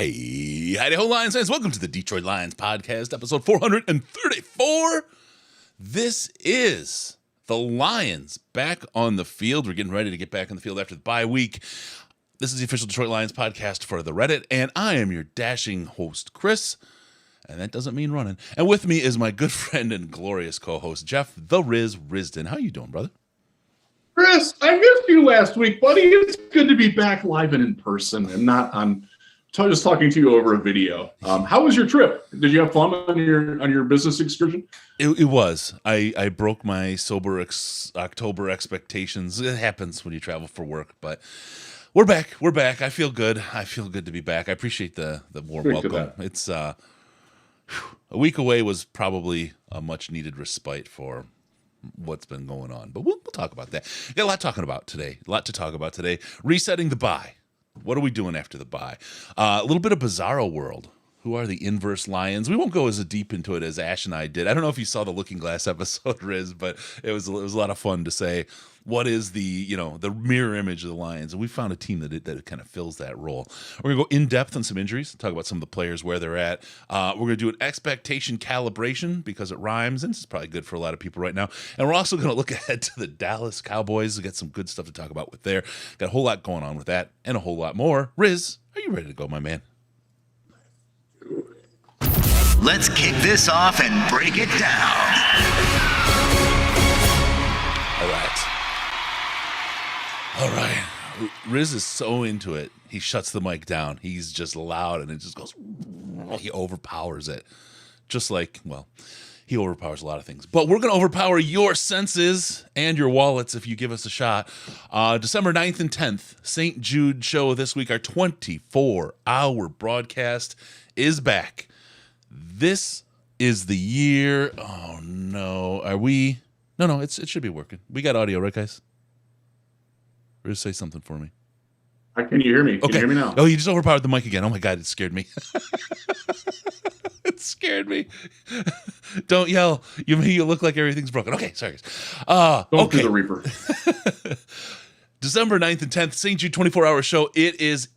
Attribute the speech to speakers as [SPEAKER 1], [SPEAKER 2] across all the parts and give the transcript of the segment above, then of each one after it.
[SPEAKER 1] Hey, howdy ho, Lions fans. Welcome to the Detroit Lions podcast, episode 434. This is the Lions back on the field. We're getting ready to get back on the field after the bye week. This is the official Detroit Lions podcast for the Reddit, and I am your dashing host, Chris, and that doesn't mean running. And with me is my good friend and glorious co-host, Jeff the Riz Risden. How you doing, brother?
[SPEAKER 2] Chris, I missed you last week, buddy. It's good to be back live and in person and not on just talking to you over a video. How was your trip? Did you have fun on your business excursion?
[SPEAKER 1] It was. I broke my sober October expectations. It happens when you travel for work, but we're back. We're back. I feel good. I feel good to be back. I appreciate the warm welcome. It's a week away was probably a much needed respite for what's been going on, but we'll talk about that. Got a lot to talk about today. Resetting the bye. What are we doing after the bye? A little bit of Bizarro World. Who are the inverse Lions? We won't go as deep into it as Ash and I did. I don't know if you saw the Looking Glass episode, Riz, but it was a lot of fun to say what is the mirror image of the Lions, and we found a team that kind of fills that role. We're gonna go in depth on some injuries, talk about some of the players where they're at. We're gonna do an expectation calibration because it rhymes, and this is probably good for a lot of people right now. And we're also gonna look ahead to the Dallas Cowboys. We got some good stuff to talk about with there. Got a whole lot going on with that, and a whole lot more. Riz, are you ready to go, my man?
[SPEAKER 3] Let's kick this off and break it down.
[SPEAKER 1] All right. Riz is so into it. He shuts the mic down. He's just loud, and it just goes. He overpowers it. Just like, well, he overpowers a lot of things. But we're going to overpower your senses and your wallets if you give us a shot. December 9th and 10th, St. Jude show this week. Our 24-hour broadcast is back. This is the year. Oh, no. Are we? No, it should be working. We got audio, right, guys? Riz, say something for me.
[SPEAKER 2] Can you hear me? Can you hear me now?
[SPEAKER 1] Oh, you just overpowered the mic again. Oh, my God, it scared me. It scared me. Don't yell. You look like everything's broken. Okay, sorry, guys.
[SPEAKER 2] Don't do the Reaper.
[SPEAKER 1] December 9th and 10th, St. Jude 24-hour show. It is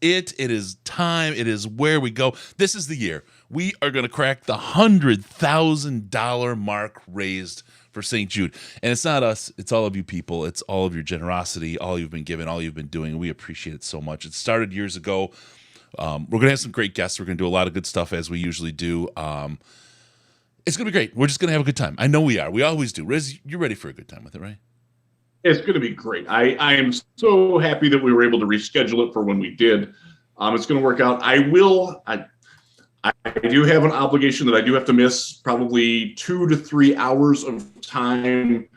[SPEAKER 1] time. It is where we go. This is the year. We are going to crack the $100,000 mark raised for St. Jude. And it's not us. It's all of you people. It's all of your generosity, all you've been giving, all you've been doing. We appreciate it so much. It started years ago. We're going to have some great guests. We're going to do a lot of good stuff as we usually do. It's going to be great. We're just going to have a good time. I know we are. We always do. Riz, you're ready for a good time with it, right?
[SPEAKER 2] It's going to be great. I am so happy that we were able to reschedule it for when we did. It's going to work out. I do have an obligation that I do have to miss probably 2 to 3 hours of time,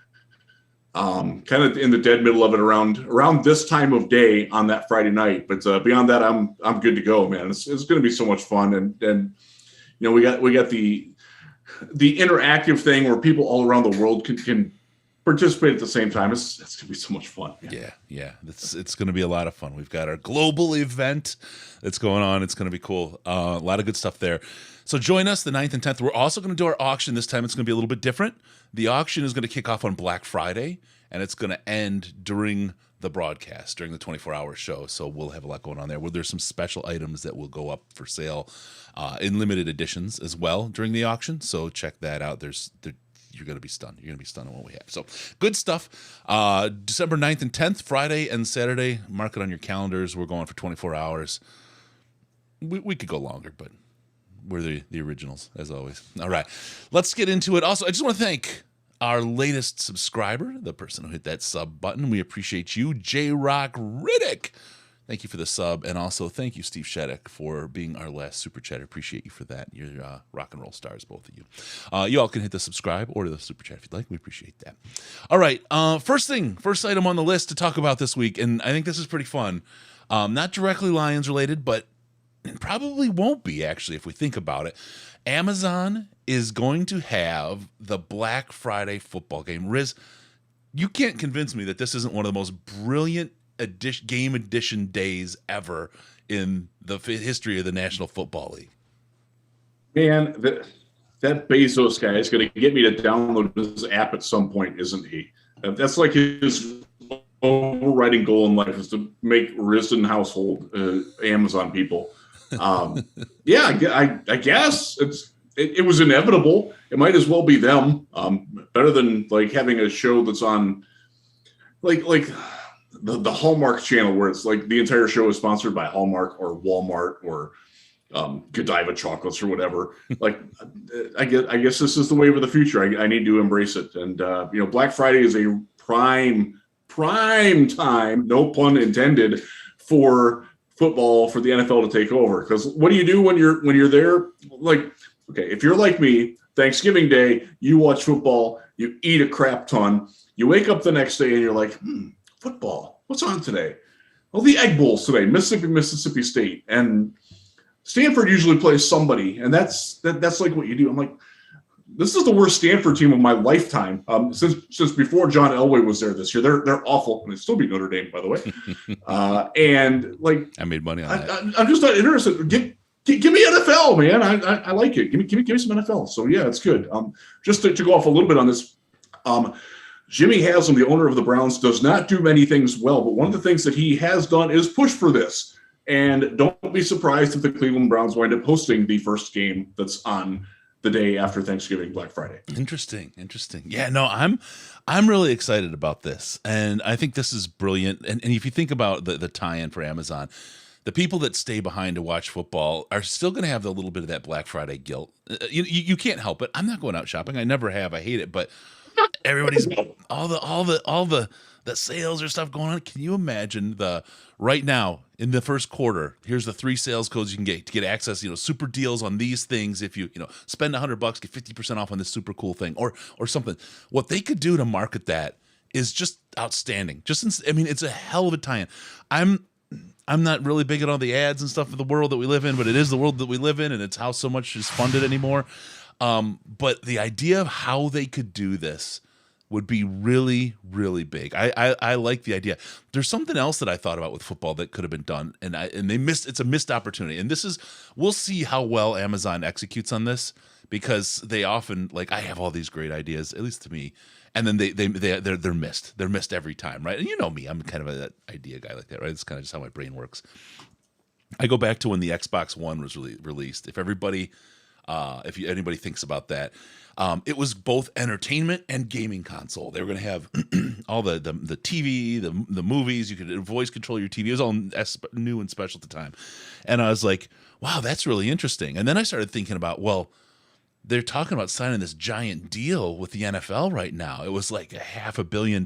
[SPEAKER 2] kind of in the dead middle of it around this time of day on that Friday night. But beyond that, I'm good to go, man. It's going to be so much fun, and we got the interactive thing where people all around the world can participate at the same time. It's going to be so much fun. Man.
[SPEAKER 1] Yeah. It's going to be a lot of fun. We've got our global event that's going on. It's going to be cool. A lot of good stuff there. So join us the 9th and 10th. We're also going to do our auction this time. It's going to be a little bit different. The auction is going to kick off on Black Friday, and it's going to end during the broadcast, during the 24-hour show. So we'll have a lot going on there. There's some special items that will go up for sale in limited editions as well during the auction. So check that out. You're going to be stunned. You're going to be stunned on what we have. So good stuff. December 9th and 10th, Friday and Saturday. Mark it on your calendars. We're going for 24 hours. We could go longer, but we're the originals, as always. All right. Let's get into it. Also, I just want to thank our latest subscriber, the person who hit that sub button. We appreciate you, J-Rock Riddick. Thank you for the sub, and also thank you, Steve Sheddick, for being our last super chat. I appreciate you for that. You're rock and roll stars, both of you. You all can hit the subscribe or the super chat if you'd like. We appreciate that. All right, first item on the list to talk about this week, and I think this is pretty fun. Not directly Lions related, but it probably won't be, actually, if we think about it. Amazon is going to have the Black Friday football game. Riz, you can't convince me that this isn't one of the most brilliant game edition days ever in the history of the National Football League.
[SPEAKER 2] Man, that Bezos guy is going to get me to download his app at some point, isn't he? That's like his overriding goal in life is to make Risden household Amazon people. Yeah, I guess it was inevitable. It might as well be them. Better than like having a show that's on like the Hallmark channel where it's like the entire show is sponsored by Hallmark or Walmart or Godiva chocolates or whatever. Like, I guess this is the wave of the future. I need to embrace it. And Black Friday is a prime time, no pun intended, for football, for the NFL to take over. Because what do you do when you're there? Like, okay, if you're like me, Thanksgiving Day, you watch football, you eat a crap ton, you wake up the next day and you're like, football, what's on today? Well, the Egg Bowl's today, Mississippi State, and Stanford usually plays somebody, and that's like what you do. I'm like, this is the worst Stanford team of my lifetime. Since before John Elway was there this year, they're awful, and they still beat Notre Dame, by the way. And like,
[SPEAKER 1] I made money on that.
[SPEAKER 2] I'm just not interested. Give me NFL, man. I like it. Give me some NFL. So yeah, it's good. Just to go off a little bit on this. Jimmy Haslam, the owner of the Browns, does not do many things well, but one of the things that he has done is push for this. And don't be surprised if the Cleveland Browns wind up hosting the first game that's on the day after Thanksgiving, Black Friday.
[SPEAKER 1] Interesting. Yeah, no, I'm really excited about this, and I think this is brilliant. And if you think about the tie-in for Amazon, the people that stay behind to watch football are still going to have a little bit of that Black Friday guilt. You can't help it. I'm not going out shopping. I never have. I hate it, but everybody's all the sales or stuff going on. Can you imagine right now in the first quarter? Here's the 3 sales codes you can get to get access. Super deals on these things. If you spend $100, get 50% off on this super cool thing or something. What they could do to market that is just outstanding. It's a hell of a tie-in. I'm not really big on all the ads and stuff of the world that we live in, but it is the world that we live in, and it's how so much is funded anymore. But the idea of how they could do this would be really, really big. I like the idea. There's something else that I thought about with football that could have been done, and they missed. It's a missed opportunity. And we'll see how well Amazon executes on this, because they often, like, I have all these great ideas, at least to me, and then they're missed. They're missed every time, right? And you know me, I'm kind of that idea guy like that, right? It's kind of just how my brain works. I go back to when the Xbox One was released. If anybody thinks about that, it was both entertainment and gaming console. They were going to have all the TV, the movies. You could voice control your TV. It was all new and special at the time. And I was like, wow, that's really interesting. And then I started thinking about, well, they're talking about signing this giant deal with the NFL right now. It was like $500 million.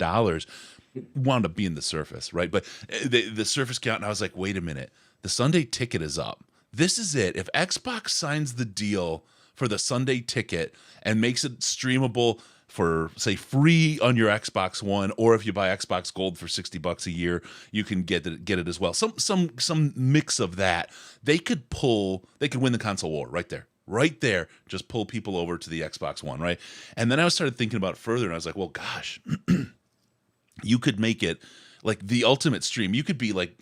[SPEAKER 1] Wound up being the Surface, right? But the Surface count, and I was like, wait a minute. The Sunday Ticket is up. This is it. If Xbox signs the deal for the Sunday Ticket and makes it streamable for, say, free on your Xbox One, or if you buy Xbox Gold for $60 a year, you can get it as well. Some mix of that. They could win the console war right there. Right there, just pull people over to the Xbox One, right? And then I started thinking about it further, and I was like, well, gosh, you could make it like the ultimate stream. You could be like,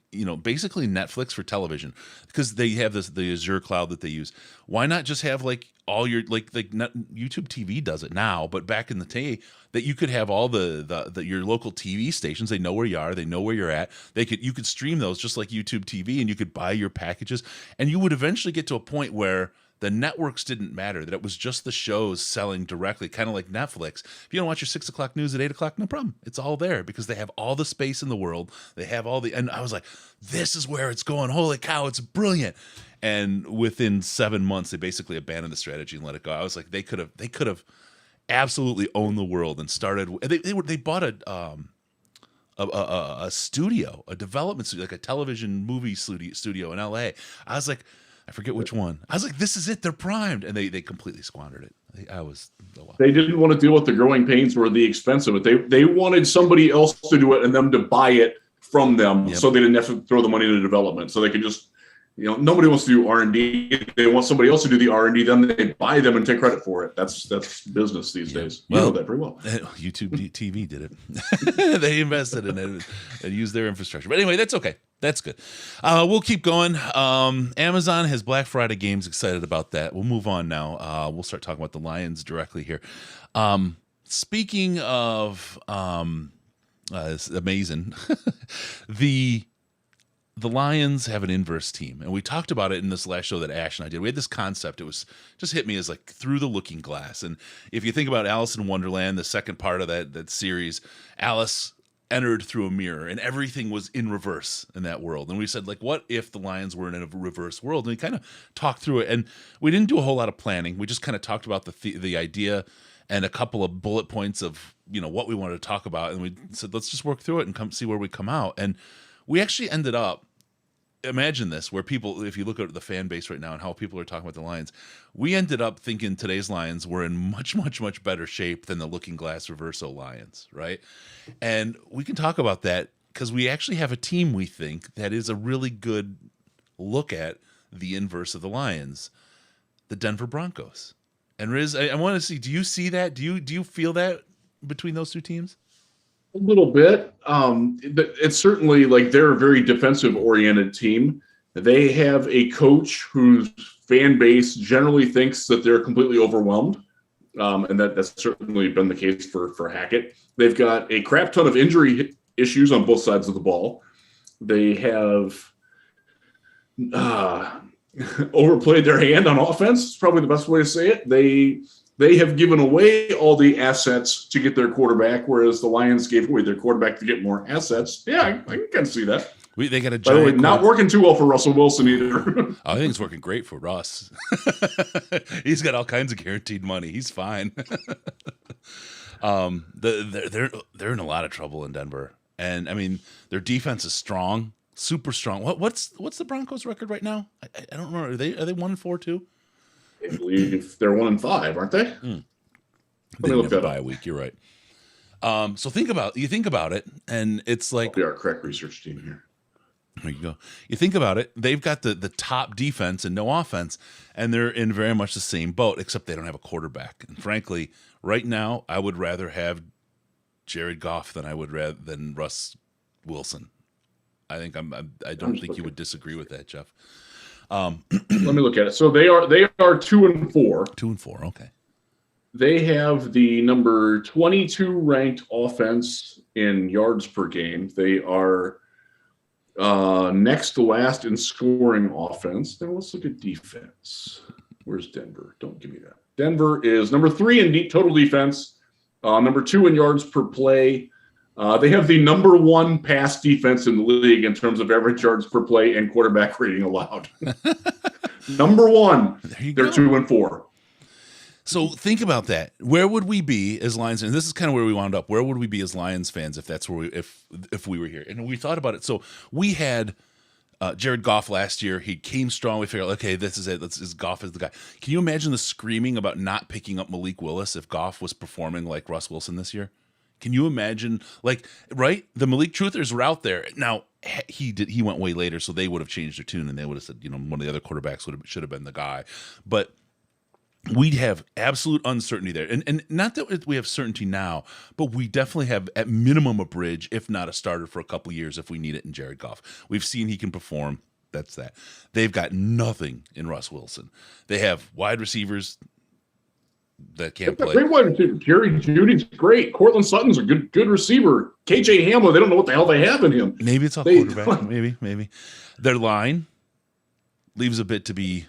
[SPEAKER 1] basically Netflix for television, because they have the Azure cloud that they use. Why not just have like all your YouTube TV does it now, but back in the day that you could have all your local TV stations. They know where you are. They know where you're at. You could stream those just like YouTube TV, and you could buy your packages, and you would eventually get to a point where the networks didn't matter, that it was just the shows selling directly, kind of like Netflix. If you don't watch your 6 o'clock news at 8 o'clock, no problem. It's all there because they have all the space in the world. They have and I was like, this is where it's going. Holy cow, it's brilliant. And within 7 months, they basically abandoned the strategy and let it go. I was like, they could have absolutely owned the world and started. They bought a studio, a development studio, like a television movie studio in LA. I was like, I forget which one. I was like, this is it. They're primed. And they completely squandered it.
[SPEAKER 2] They didn't want to deal with the growing pains or the expense of it. They wanted somebody else to do it and them to buy it from them. Yep. So they didn't have to throw the money into development. So they could just, nobody wants to do R&D. They want somebody else to do the R&D. Then they buy them and take credit for it. That's business these days. You know that pretty well.
[SPEAKER 1] YouTube TV did it. They invested in it and used their infrastructure. But anyway, that's okay. That's good. We'll keep going. Amazon has Black Friday games. Excited about that. We'll move on now. We'll start talking about the Lions directly here. Speaking of it's amazing, the the Lions have an inverse team, and we talked about it in this last show that Ash and I did. We had this concept. It was just hit me as like through the looking glass. And if you think about Alice in Wonderland, the second part of that series, Alice entered through a mirror and everything was in reverse in that world. And we said, like, what if the Lions were in a reverse world? And we kind of talked through it, and we didn't do a whole lot of planning. We just kind of talked about the idea and a couple of bullet points of, what we wanted to talk about. And we said, let's just work through it and come see where we come out. And we actually ended up, imagine this, where people, if you look at the fan base right now and how people are talking about the Lions, we ended up thinking today's Lions were in much, much, much better shape than the Looking Glass Reverso Lions, right? And we can talk about that because we actually have a team, we think, that is a really good look at the inverse of the Lions, the Denver Broncos. And Riz, I want to see, do you see that? Do you feel that between those two teams?
[SPEAKER 2] A little bit. It's certainly like they're a very defensive oriented team. They have a coach whose fan base generally thinks that they're completely overwhelmed. And that's certainly been the case for Hackett. They've got a crap ton of injury issues on both sides of the ball. They have overplayed their hand on offense. It's probably the best way to say it. They have given away all the assets to get their quarterback, whereas the Lions gave away their quarterback to get more assets. Yeah, I can kind of see that.
[SPEAKER 1] They got a giant.
[SPEAKER 2] By the way, not working too well for Russell Wilson either.
[SPEAKER 1] I think it's working great for Russ. He's got all kinds of guaranteed money. He's fine. They're in a lot of trouble in Denver, and I mean their defense is strong, super strong. What's the Broncos' record right now? I don't remember. Are they 1-4 too?
[SPEAKER 2] I believe they're 1-5, aren't they?
[SPEAKER 1] Let me
[SPEAKER 2] look that
[SPEAKER 1] up. A week. You're right. So think about it, and it's like
[SPEAKER 2] we are a correct research team here.
[SPEAKER 1] There you go. You think about it, they've got the top defense and no offense, and they're in very much the same boat, except they don't have a quarterback. And frankly, right now, I would rather have Jared Goff than Russ Wilson. I think I don't think you would disagree with that, Jeff.
[SPEAKER 2] Let me look at it. So they are 2-4.
[SPEAKER 1] 2-4. Okay.
[SPEAKER 2] They have the number 22 ranked offense in yards per game. They are next to last in scoring offense. Now let's look at defense. Where's Denver? Don't give me that. Denver is number 3 in total defense, number 2 in yards per play. They have the number 1 pass defense in the league in terms of average yards per play and quarterback rating allowed. Number 1. They're 2-4.
[SPEAKER 1] So think about that. Where would we be as Lions? And this is kind of where we wound up. Where would we be as Lions fans if that's where if we were here? And we thought about it. So we had Jared Goff last year. He came strong. We figured, okay, this is it. Goff is the guy. Can you imagine the screaming about not picking up Malik Willis if Goff was performing like Russ Wilson this year? Can you imagine, right? The Malik Truthers were out there. Now, he went way later, so they would have changed their tune, and they would have said, one of the other quarterbacks should have been the guy. But we'd have absolute uncertainty there. And not that we have certainty now, but we definitely have, at minimum, a bridge, if not a starter for a couple of years if we need it in Jared Goff. We've seen he can perform. That's that. They've got nothing in Russ Wilson. They have wide receivers that can't play.
[SPEAKER 2] Great wide receiver. Jerry Judy's great. Cortland Sutton's a good receiver. KJ Hamler, they don't know what the hell they have in him.
[SPEAKER 1] Maybe it's all quarterback. Maybe. Their line leaves a bit to be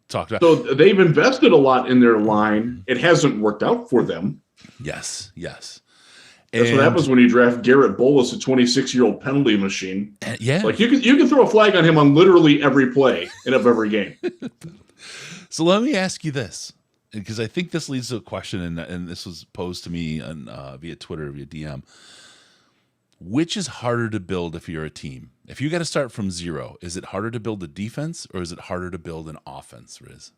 [SPEAKER 1] talked about.
[SPEAKER 2] So they've invested a lot in their line. It hasn't worked out for them.
[SPEAKER 1] Yes.
[SPEAKER 2] That's what happens when you draft Garrett Bolles, a 26-year-old penalty machine.
[SPEAKER 1] Yeah.
[SPEAKER 2] Like you can throw a flag on him on literally every play of every game.
[SPEAKER 1] So let me ask you this, because I think this leads to a question, and this was posed to me via Twitter, via DM. Which is harder to build if you're a team? If you got to start from zero, is it harder to build a defense or is it harder to build an offense, Riz?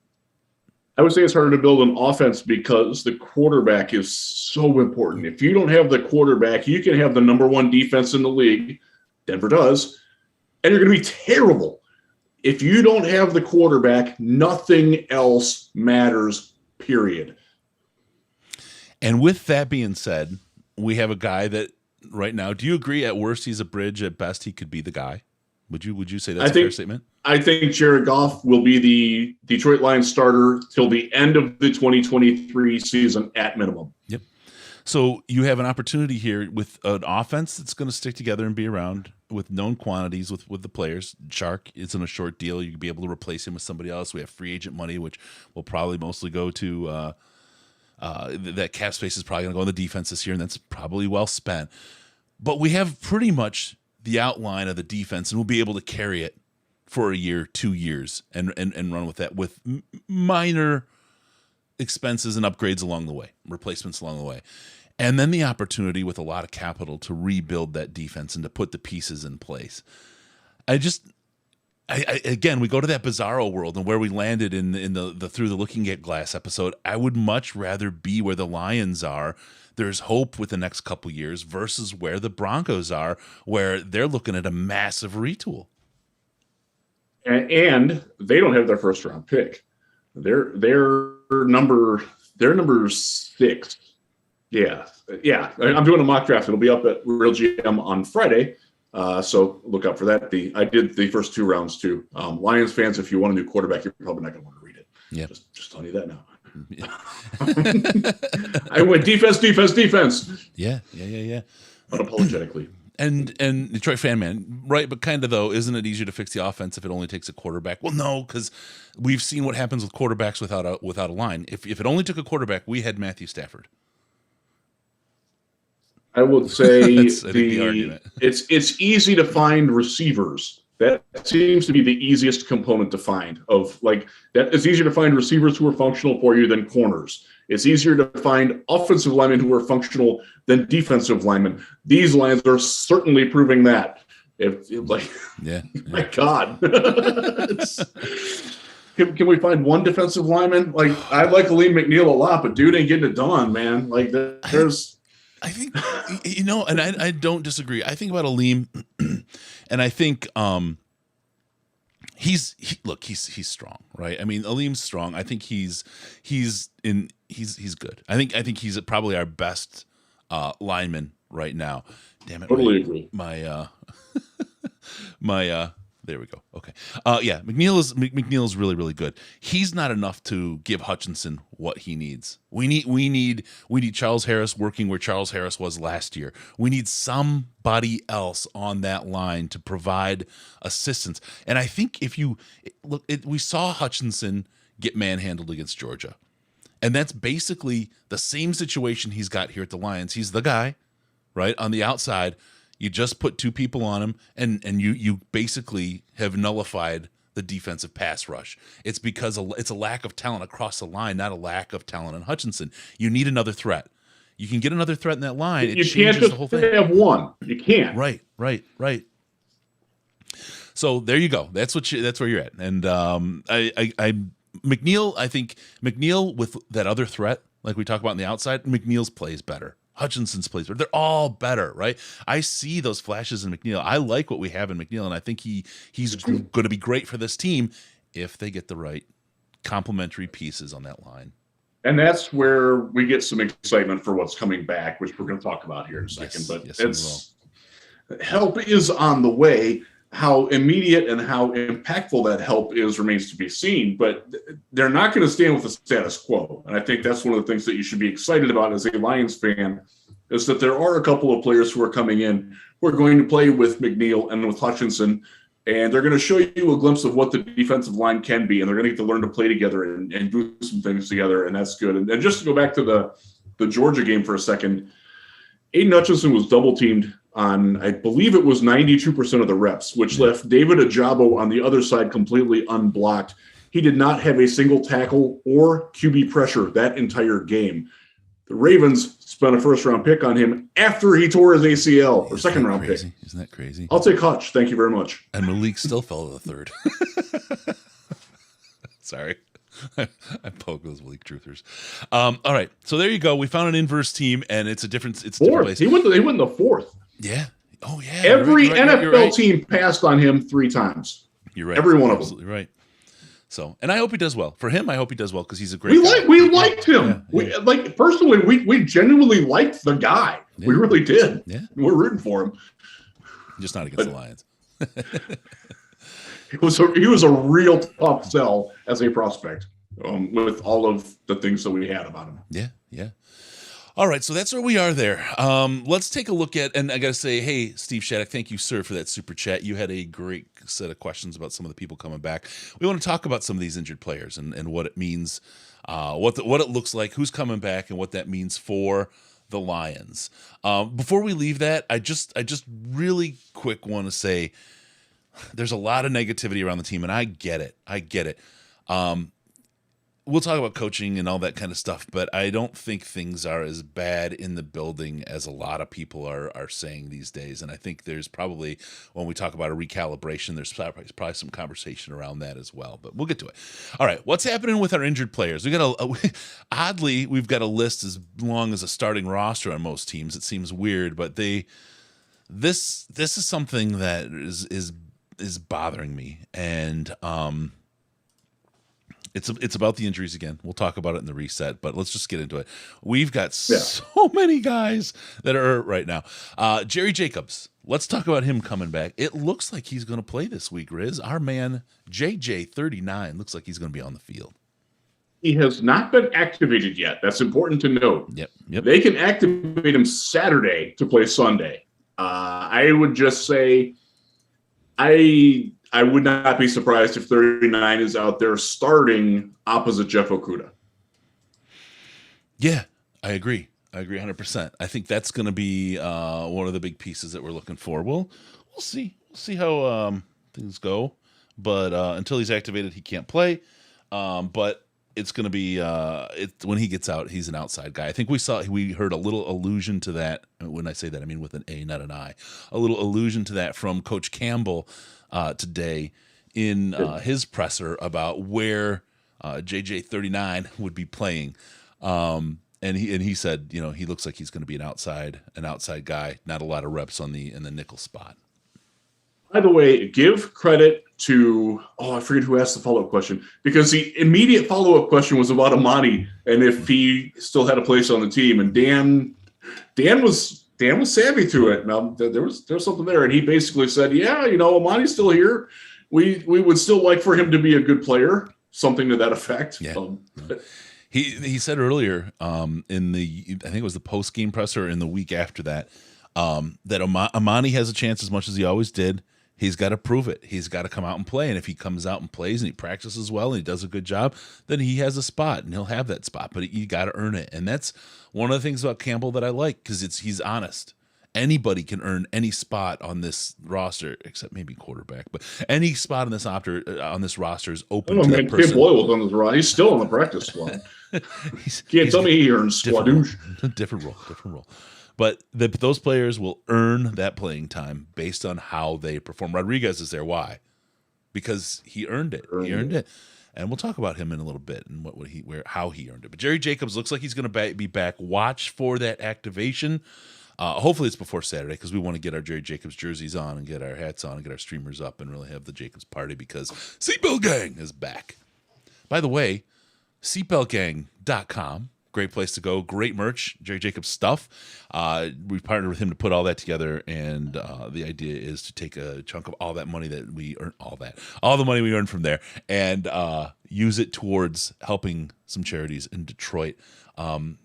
[SPEAKER 2] I would say it's harder to build an offense because the quarterback is so important. If you don't have the quarterback, you can have the number 1 defense in the league. Denver does. And you're going to be terrible. If you don't have the quarterback, nothing else matters, period.
[SPEAKER 1] And with that being said, we have a guy that right now, do you agree at worst he's a bridge, at best he could be the guy? Would you say that's a fair statement?
[SPEAKER 2] I think Jared Goff will be the Detroit Lions starter till the end of the 2023 season at minimum.
[SPEAKER 1] Yep. So you have an opportunity here with an offense that's going to stick together and be around with known quantities with the players. Shark is in a short deal. You can be able to replace him with somebody else. We have free agent money, which will probably mostly go to that cap space is probably going to go on the defense this year, and that's probably well spent. But we have pretty much the outline of the defense, and we'll be able to carry it for a year, 2 years, and run with that with minor expenses and upgrades along the way, replacements along the way. And then the opportunity with a lot of capital to rebuild that defense and to put the pieces in place. Again, we go to that bizarro world and where we landed in the Through the Looking at Glass episode. I would much rather be where the Lions are. There's hope with the next couple years versus where the Broncos are, where they're looking at a massive retool.
[SPEAKER 2] And they don't have their first round pick. They're number 6. Yeah. I'm doing a mock draft. It'll be up at Real GM on Friday. So look out for that. I did the first 2 rounds too. Lions fans, if you want a new quarterback, you're probably not going to want to read it. Yeah. Just telling you that now. Yeah. I went defense.
[SPEAKER 1] Yeah.
[SPEAKER 2] Unapologetically.
[SPEAKER 1] And Detroit fan man, right? But kind of though, isn't it easier to fix the offense if it only takes a quarterback? Well, no, because we've seen what happens with quarterbacks without a line. If it only took a quarterback, we had Matthew Stafford.
[SPEAKER 2] I would say
[SPEAKER 1] the argument.
[SPEAKER 2] It's easy to find receivers. That seems to be the easiest component to find. It's easier to find receivers who are functional for you than corners. It's easier to find offensive linemen who are functional than defensive linemen. These lines are certainly proving that. My God. Can we find one defensive lineman? I like Aleem McNeil a lot, but dude ain't getting it done, man. There's.
[SPEAKER 1] I think, and I don't disagree. I think about Aleem, and I think he's strong, right? I mean, Aleem's strong. I think he's good. I think he's probably our best lineman right now. Damn it!
[SPEAKER 2] Totally agree.
[SPEAKER 1] There we go. Okay. McNeil is really, really good. He's not enough to give Hutchinson what he needs. We need Charles Harris working where Charles Harris was last year. We need somebody else on that line to provide assistance. And I think if you look, we saw Hutchinson get manhandled against Georgia. And that's basically the same situation he's got here at the Lions. He's the guy, right, on the outside. You just put 2 people on him, and you basically have nullified the defensive pass rush. It's because it's a lack of talent across the line, not a lack of talent in Hutchinson. You need another threat. You can get another threat in that line. It changes the whole thing.
[SPEAKER 2] You can't just have one. You can't.
[SPEAKER 1] Right. So there you go. That's where you're at. And McNeil, I think McNeil with that other threat, like we talk about on the outside, McNeil's plays better. Hutchinson's plays better. They're all better, right? I see those flashes in McNeil. I like what we have in McNeil, and I think he's going to be great for this team if they get the right complementary pieces on that line.
[SPEAKER 2] And that's where we get some excitement for what's coming back, which we're going to talk about here in a second. Help is on the way. How immediate and how impactful that help is remains to be seen, but they're not going to stand with the status quo. And I think that's one of the things that you should be excited about as a Lions fan, is that there are a couple of players who are coming in who are going to play with McNeil and with Hutchinson, and they're going to show you a glimpse of what the defensive line can be, and they're going to get to learn to play together and do some things together, and that's good. And just to go back to the Georgia game for a second, Aiden Hutchinson was double-teamed on, I believe it was 92% of the reps, which left David Ajabo on the other side completely unblocked. He did not have a single tackle or QB pressure that entire game. The Ravens spent a first-round pick on him after he tore his ACL, or second-round pick.
[SPEAKER 1] Isn't that crazy?
[SPEAKER 2] I'll take Hutch. Thank you very much.
[SPEAKER 1] And Malik still fell to the third. Sorry. I poke those Malik truthers. All right. So there you go. We found an inverse team, and it's a different place.
[SPEAKER 2] He went in the 4th.
[SPEAKER 1] Yeah. Oh, yeah.
[SPEAKER 2] Every NFL team passed on him 3 times.
[SPEAKER 1] You're right.
[SPEAKER 2] Every one of them.
[SPEAKER 1] Absolutely right. So, and I hope he does well. For him, I hope he does well because he's a great guy.
[SPEAKER 2] We liked him. Yeah. Personally, we genuinely liked the guy. Yeah. We really did. Yeah. We're rooting for him.
[SPEAKER 1] Just not against the Lions.
[SPEAKER 2] He was a real tough sell as a prospect with all of the things that we had about him.
[SPEAKER 1] Yeah. All right, so that's where we are there. Let's take a look at, and I got to say, hey, Steve Shattuck, thank you, sir, for that super chat. You had a great set of questions about some of the people coming back. We want to talk about some of these injured players and what it means, what it looks like, who's coming back, and what that means for the Lions. Before we leave that, I just really quick want to say there's a lot of negativity around the team, and I get it. We'll talk about coaching and all that kind of stuff, but I don't think things are as bad in the building as a lot of people are saying these days. And I think there's probably, when we talk about a recalibration, there's probably some conversation around that as well, but we'll get to it. All right. What's happening with our injured players? Oddly, we've got a list as long as a starting roster on most teams. It seems weird, but this is something that is bothering me. And, It's about the injuries again. We'll talk about it in the reset, but let's just get into it. We've got so many guys that are hurt right now. Jerry Jacobs, let's talk about him coming back. It looks like he's going to play this week, Riz. Our man, JJ39, looks like he's going to be on the field.
[SPEAKER 2] He has not been activated yet. That's important to note.
[SPEAKER 1] Yep.
[SPEAKER 2] They can activate him Saturday to play Sunday. I would just say I would not be surprised if 39 is out there starting opposite Jeff Okudah.
[SPEAKER 1] Yeah, I agree 100%. I think that's going to be one of the big pieces that we're looking for. We'll see. We'll see how things go. But until he's activated, he can't play. But it's going to be when he gets out, he's an outside guy. I think we heard a little allusion to that. When I say that, I mean with an A, not an I. A little allusion to that from Coach Campbell today in his presser about where JJ39 would be playing. And he said, he looks like he's going to be an outside guy, not a lot of reps in the nickel spot.
[SPEAKER 2] By the way, give credit to, I forget who asked the follow-up question, because the immediate follow-up question was about Amani and if he still had a place on the team. And Dan was savvy to it. Now there was something there, and he basically said, "Yeah, Amani's still here. We would still like for him to be a good player," something to that effect.
[SPEAKER 1] Yeah. He said earlier in I think it was the post game presser in the week after that that Amani has a chance as much as he always did. He's got to prove it. He's got to come out and play. And if he comes out and plays and he practices well and he does a good job, then he has a spot and he'll have that spot. But you got to earn it. And that's one of the things about Campbell that I like, because he's honest. Anybody can earn any spot on this roster, except maybe quarterback. But any spot on this roster is open to that person.
[SPEAKER 2] Tim Boyle was on the roster. He's still on the practice squad. Can't tell me he earns squadouche.
[SPEAKER 1] Different role. But those players will earn that playing time based on how they perform. Rodriguez is there. Why? Because he earned it. He earned it. And we'll talk about him in a little bit and how he earned it. But Jerry Jacobs looks like he's going to be back. Watch for that activation. Hopefully it's before Saturday, because we want to get our Jerry Jacobs jerseys on and get our hats on and get our streamers up and really have the Jacobs party, because Seatbelt Gang is back. By the way, seatbeltgang.com. Great place to go. Great merch. Jerry Jacobs stuff. We partnered with him to put all that together, and the idea is to take a chunk of all that money that we earn, all the money we earn from there, and use it towards helping some charities in Detroit.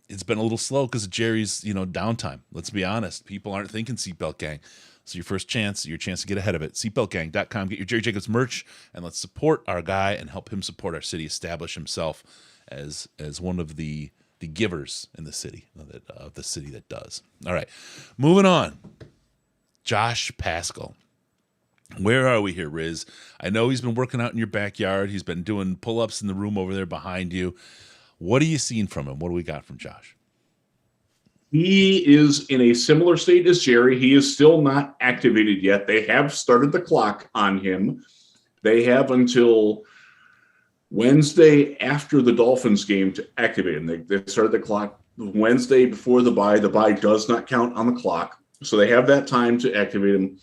[SPEAKER 1] It's been a little slow because of Jerry's, downtime. Let's be honest. People aren't thinking Seatbelt Gang. So your chance to get ahead of it. Seatbeltgang.com. Get your Jerry Jacobs merch, and let's support our guy and help him support our city, establish himself as one of the givers in the city, of the city that does. All right, moving on. Josh Pascal. Where are we here, Riz? I know he's been working out in your backyard. He's been doing pull-ups in the room over there behind you. What are you seeing from him? What do we got from Josh?
[SPEAKER 2] He is in a similar state as Jerry. He is still not activated yet. They have started the clock on him. They have until Wednesday after the Dolphins game to activate him. They started the clock Wednesday before the bye. The bye does not count on the clock, so they have that time to activate him.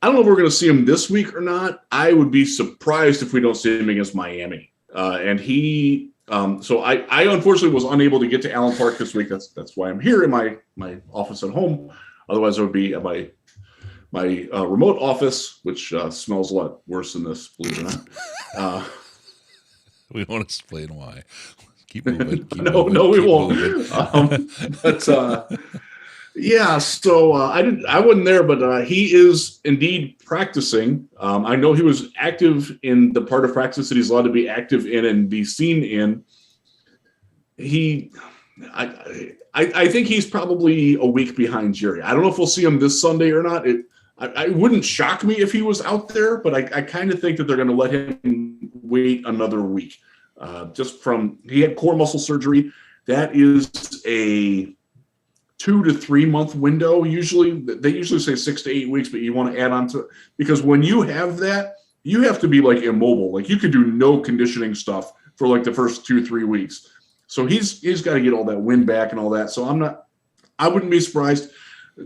[SPEAKER 2] I don't know if we're going to see him this week or not. I would be surprised if we don't see him against Miami. So I unfortunately was unable to get to Allen Park this week. That's why I'm here in my office at home. Otherwise, I would be at my remote office, which smells a lot worse than this, believe it or not.
[SPEAKER 1] We won't explain why. Keep moving.
[SPEAKER 2] No, we won't. Yeah, so I wasn't there, but he is indeed practicing. I know he was active in the part of practice that he's allowed to be active in and be seen in. I think he's probably a week behind Jerry. I don't know if we'll see him this Sunday or not. I wouldn't shock me if he was out there, but I kind of think that they're going to let him wait another week. He had core muscle surgery. That is a 2 to 3 month window. Usually they usually say 6 to 8 weeks, but you want to add on to it because when you have that, you have to be like immobile. Like you could do no conditioning stuff for like the first 2-3 weeks. So he's got to get all that wind back and all that. So I wouldn't be surprised.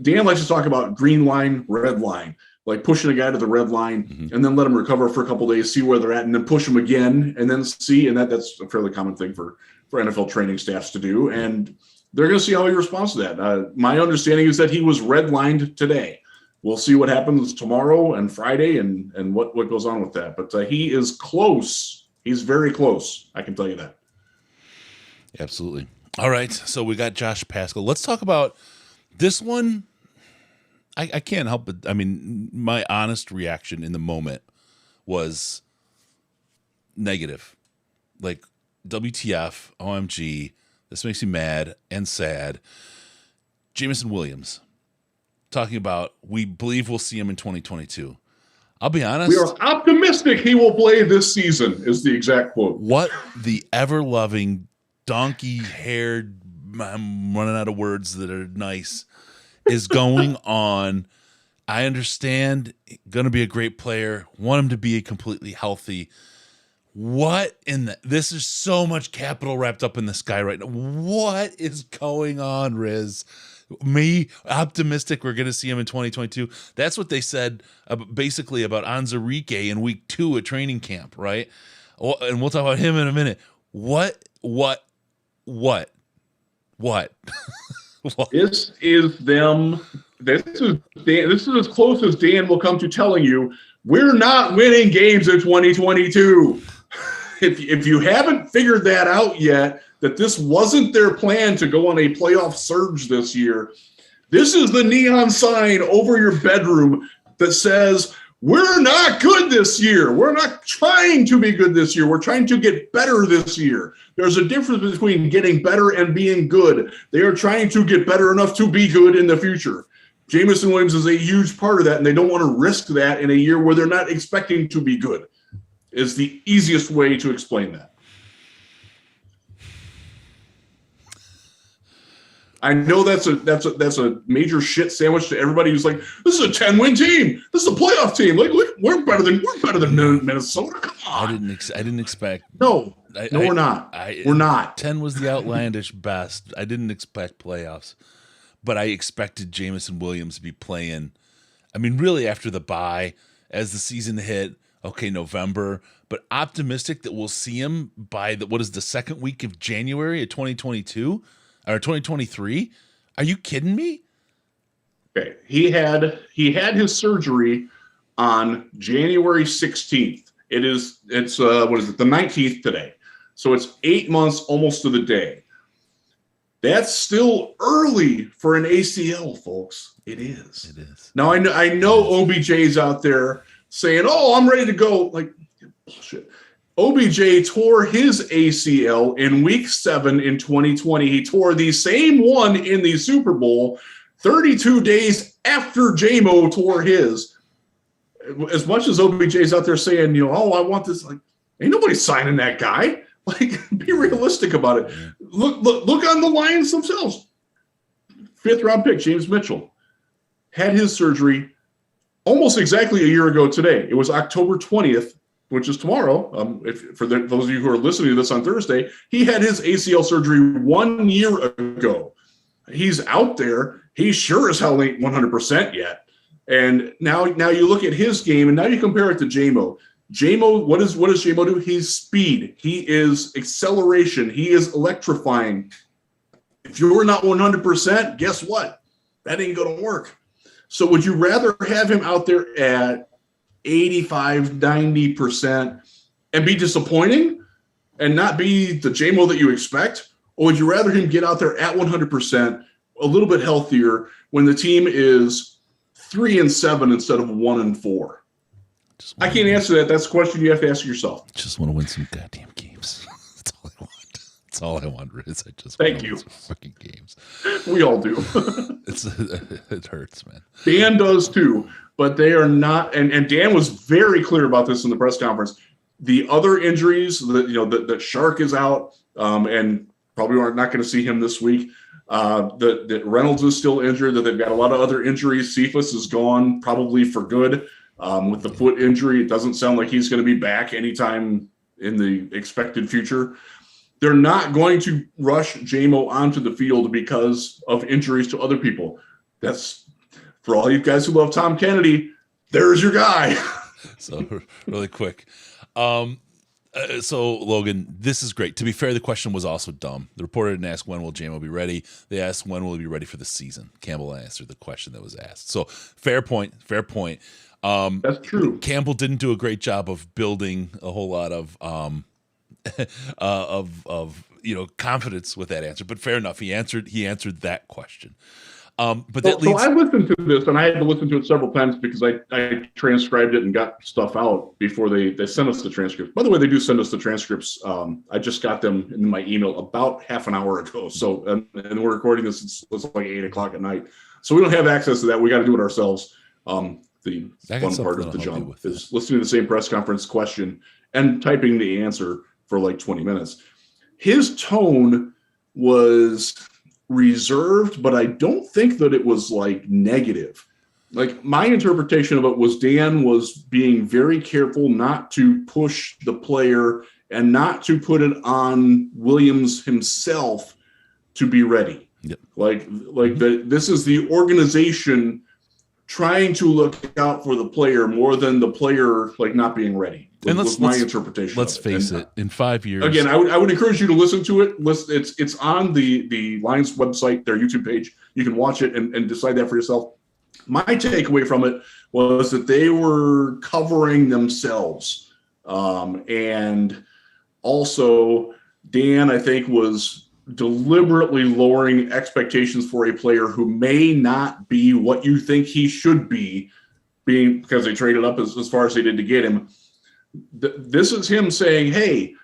[SPEAKER 2] Dan likes to talk about green line, red line, like pushing a guy to the red line and then let him recover for a couple of days, see where they're at, and then push him again and then see. And that's a fairly common thing for NFL training staffs to do. And they're going to see how he responds to that. My understanding is that he was redlined today. We'll see what happens tomorrow and Friday and what goes on with that. But he is close. He's very close. I can tell you that.
[SPEAKER 1] Absolutely. All right. So we got Josh Pascal. Let's talk about this one. I can't help but, I mean, my honest reaction in the moment was negative. Like, WTF, OMG, this makes me mad and sad. Jameson Williams talking about, we believe we'll see him in 2022. I'll be honest.
[SPEAKER 2] We are optimistic he will play this season, is the exact quote.
[SPEAKER 1] What the ever-loving, donkey-haired, I'm running out of words that are nice, is going on. I understand, going to be a great player, want him to be completely healthy. What in the, this is so much capital wrapped up in the sky right now. What is going on, Riz? Me optimistic we're going to see him in 2022. That's what they said basically about Anzarike in week 2 at training camp, right? And we'll talk about him in a minute. What?
[SPEAKER 2] This is them. This is as close as Dan will come to telling you we're not winning games in 2022. If you haven't figured that out yet, that this wasn't their plan to go on a playoff surge this year, this is the neon sign over your bedroom that says, we're not good this year. We're not trying to be good this year. We're trying to get better this year. There's a difference between getting better and being good. They are trying to get better enough to be good in the future. Jameson Williams is a huge part of that, and they don't want to risk that in a year where they're not expecting to be good, is the easiest way to explain that. I know that's a major shit sandwich to everybody who's like, this is a 10-win team. This is a playoff team. Like, we're better than Minnesota. Come on.
[SPEAKER 1] I didn't expect.
[SPEAKER 2] No, we're not. We're not.
[SPEAKER 1] 10 was the outlandish best. I didn't expect playoffs, but I expected Jameson Williams to be playing. I mean, really after the bye, as the season hit. Okay, November, but optimistic that we'll see him by the second week of January of 2022 or 2023. Are you kidding me?
[SPEAKER 2] Okay, he had his surgery on January 16th. It's what is it? The 19th today. So it's 8 months almost to the day. That's still early for an ACL, folks. It is. It is. Now I know OBJ's out there saying, oh, I'm ready to go. Like, bullshit. OBJ tore his ACL in week 7 in 2020. He tore the same one in the Super Bowl 32 days after J-Mo tore his. As much as OBJ's out there saying, oh, I want this, like, ain't nobody signing that guy. Like, be realistic about it. Look on the Lions themselves. 5th round pick, James Mitchell, had his surgery almost exactly a year ago today. It was October 20th, which is tomorrow. Those of you who are listening to this on Thursday, he had his ACL surgery 1 year ago. He's out there. He sure as hell ain't 100% yet. And now you look at his game, and now you compare it to J-Mo. J-Mo, what does J-Mo do? He's speed. He is acceleration. He is electrifying. If you're not 100%, guess what? That ain't going to work. So would you rather have him out there at 85, 90% and be disappointing and not be the JMO that you expect? Or would you rather him get out there at 100%, a little bit healthier when the team is 3-7 instead of 1-4? I can't answer that. That's a question you have to ask yourself.
[SPEAKER 1] Just want to win some goddamn games. That's all I want. That's all I want, Riz. I just
[SPEAKER 2] Thank you.
[SPEAKER 1] Win some fucking games.
[SPEAKER 2] We all do.
[SPEAKER 1] It hurts, man.
[SPEAKER 2] Dan does too, but they are not. And Dan was very clear about this in the press conference. The other injuries, that Shark is out, and probably are not going to see him this week. That Reynolds is still injured. That they've got a lot of other injuries. Cephas is gone, probably for good. With the foot injury, it doesn't sound like he's going to be back anytime in the expected future. They're not going to rush JMO onto the field because of injuries to other people. That's for all you guys who love Tom Kennedy. There's your guy.
[SPEAKER 1] So really quick. So Logan, this is great. To be fair, the question was also dumb. The reporter didn't ask when will JMO be ready. They asked when will he be ready for the season. Campbell answered the question that was asked. So fair point.
[SPEAKER 2] That's true.
[SPEAKER 1] Campbell didn't do a great job of building a whole lot of confidence with that answer, but fair enough. He answered that question. But that leads.
[SPEAKER 2] So I listened to this, and I had to listen to it several times because I transcribed it and got stuff out before they sent us the transcripts. By the way, they do send us the transcripts. I just got them in my email about half an hour ago. So, and we're recording this. It's like 8:00 at night. So we don't have access to that. We got to do it ourselves. The fun part of the jump is listening to the same press conference question and typing the answer for like 20 minutes. His tone was reserved, but I don't think that it was like negative. Like my interpretation of it was Dan was being very careful not to push the player and not to put it on Williams himself to be ready.
[SPEAKER 1] Yep.
[SPEAKER 2] This is the organization trying to look out for the player more than the player like not being ready. And was my interpretation.
[SPEAKER 1] Let's face it. In 5 years,
[SPEAKER 2] again, I would encourage you to listen to it. It's on the Lions website, their YouTube page. You can watch it and decide that for yourself. My takeaway from it was that they were covering themselves, and also Dan, I think, was deliberately lowering expectations for a player who may not be what you think he should be, being because they traded up as far as they did to get him. This is him saying, hey,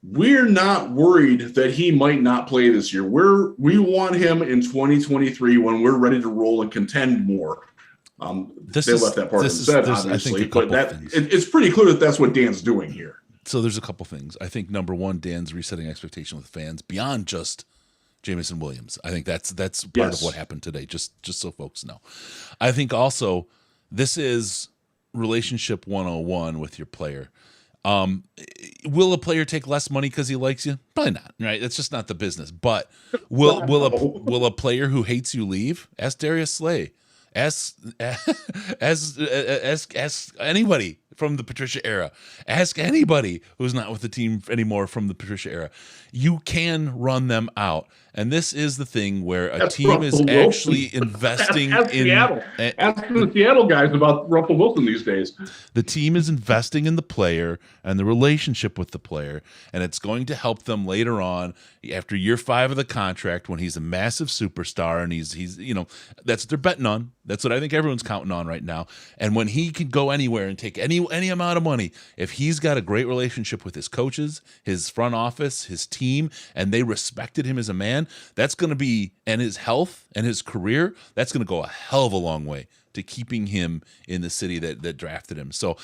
[SPEAKER 2] we're not worried that he might not play this year. We want him in 2023 when we're ready to roll and contend more. They left that part unsaid, obviously, but it's pretty clear that that's what Dan's doing here.
[SPEAKER 1] So there's a couple things. I think number one, Dan's resetting expectation with fans beyond just Jameson Williams. I think that's part of what happened today, just so folks know. I think also this is relationship 101 with your player. Will a player take less money because he likes you? Probably not, right? That's just not the business. But will a player who hates you leave? Ask Darius Slay. Ask anybody from the Patricia era. Ask anybody who's not with the team anymore from the Patricia era. You can run them out. And this is the thing where a team is actually investing in
[SPEAKER 2] Seattle. Ask the Seattle guys about Russell Wilson these days.
[SPEAKER 1] The team is investing in the player and the relationship with the player, and it's going to help them later on after year 5 of the contract when he's a massive superstar and he's that's what they're betting on. That's what I think everyone's counting on right now. And when he can go anywhere and take any amount of money, if he's got a great relationship with his coaches, his front office, his team, and they respected him as a man, that's going to be, and his health and his career, that's going to go a hell of a long way to keeping him in the city that drafted him. So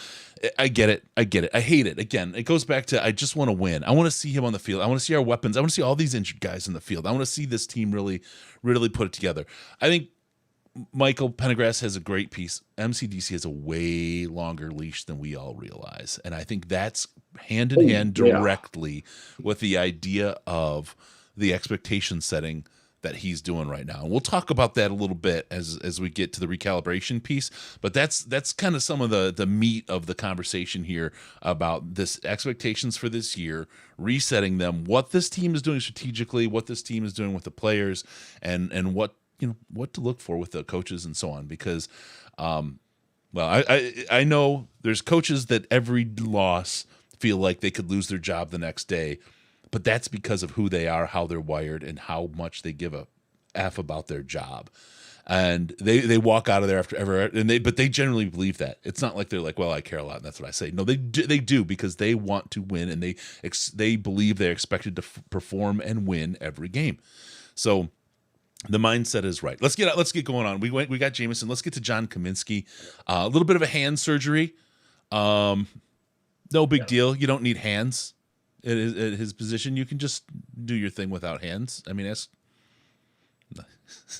[SPEAKER 1] I get it. I hate it. Again, it goes back to I just want to win. I want to see him on the field. I want to see our weapons. I want to see all these injured guys in the field. I want to see this team really, really put it together. I think Michael Pendergrass has a great piece. MCDC has a way longer leash than we all realize. And I think that's hand in hand directly with the idea of the expectation setting that he's doing right now. And we'll talk about that a little bit as we get to the recalibration piece. But that's kind of some of the meat of the conversation here about this expectations for this year, resetting them, what this team is doing strategically, what this team is doing with the players, and what to look for with the coaches and so on. Because, I know there's coaches that every loss feel like they could lose their job the next day. But that's because of who they are, how they're wired, and how much they give a F about their job. And they walk out of there but they generally believe that. It's not like they're like, well, I care a lot, and that's what I say. No, they do because they want to win, and they believe they're expected to perform and win every game. So the mindset is right. Let's get going on. We got Jameson. Let's get to John Kaminsky. A little bit of a hand surgery. No big deal. You don't need hands at his position. You can just do your thing without hands. I mean,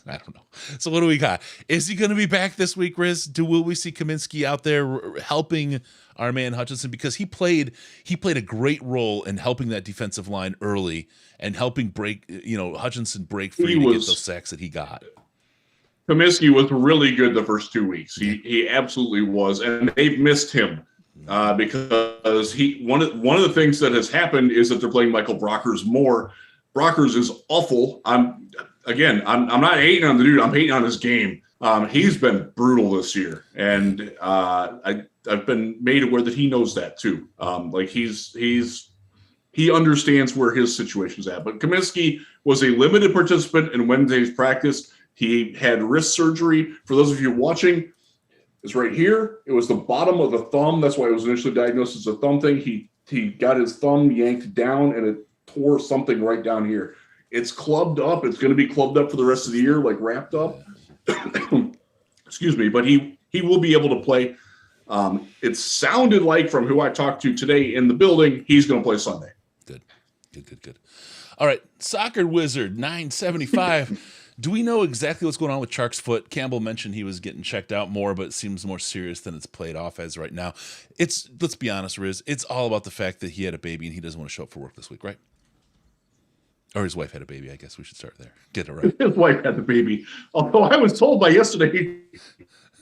[SPEAKER 1] I don't know. So what do we got? Is he going to be back this week, Riz? Will we see Kaminsky out there helping our man Hutchinson? Because he played a great role in helping that defensive line early and helping Hutchinson break free to get those sacks that he got.
[SPEAKER 2] Kaminsky was really good the first 2 weeks. He absolutely was, and they've missed him because one of the things that has happened is that they're playing Michael Brockers more. Brockers is awful. I'm not hating on the dude. I'm hating on his game. He's been brutal this year, and I've been made aware that he knows that too. He understands where his situation's at. But Kaminsky was a limited participant in Wednesday's practice. He had wrist surgery. For those of you watching, it's right here. It was the bottom of the thumb. That's why it was initially diagnosed as a thumb thing. He got his thumb yanked down, and it tore something right down here. It's clubbed up. It's going to be clubbed up for the rest of the year, like wrapped up. Excuse me, but he will be able to play. It sounded like from who I talked to today in the building, he's going to play Sunday.
[SPEAKER 1] Good. All right, Soccer Wizard 975. Do we know exactly what's going on with Chark's foot? Campbell mentioned he was getting checked out more, but it seems more serious than it's played off as right now. Let's be honest, Riz. It's all about the fact that he had a baby and he doesn't want to show up for work this week, right? Or his wife had a baby. I guess we should start there. Get it right.
[SPEAKER 2] His wife had the baby. Although I was told yesterday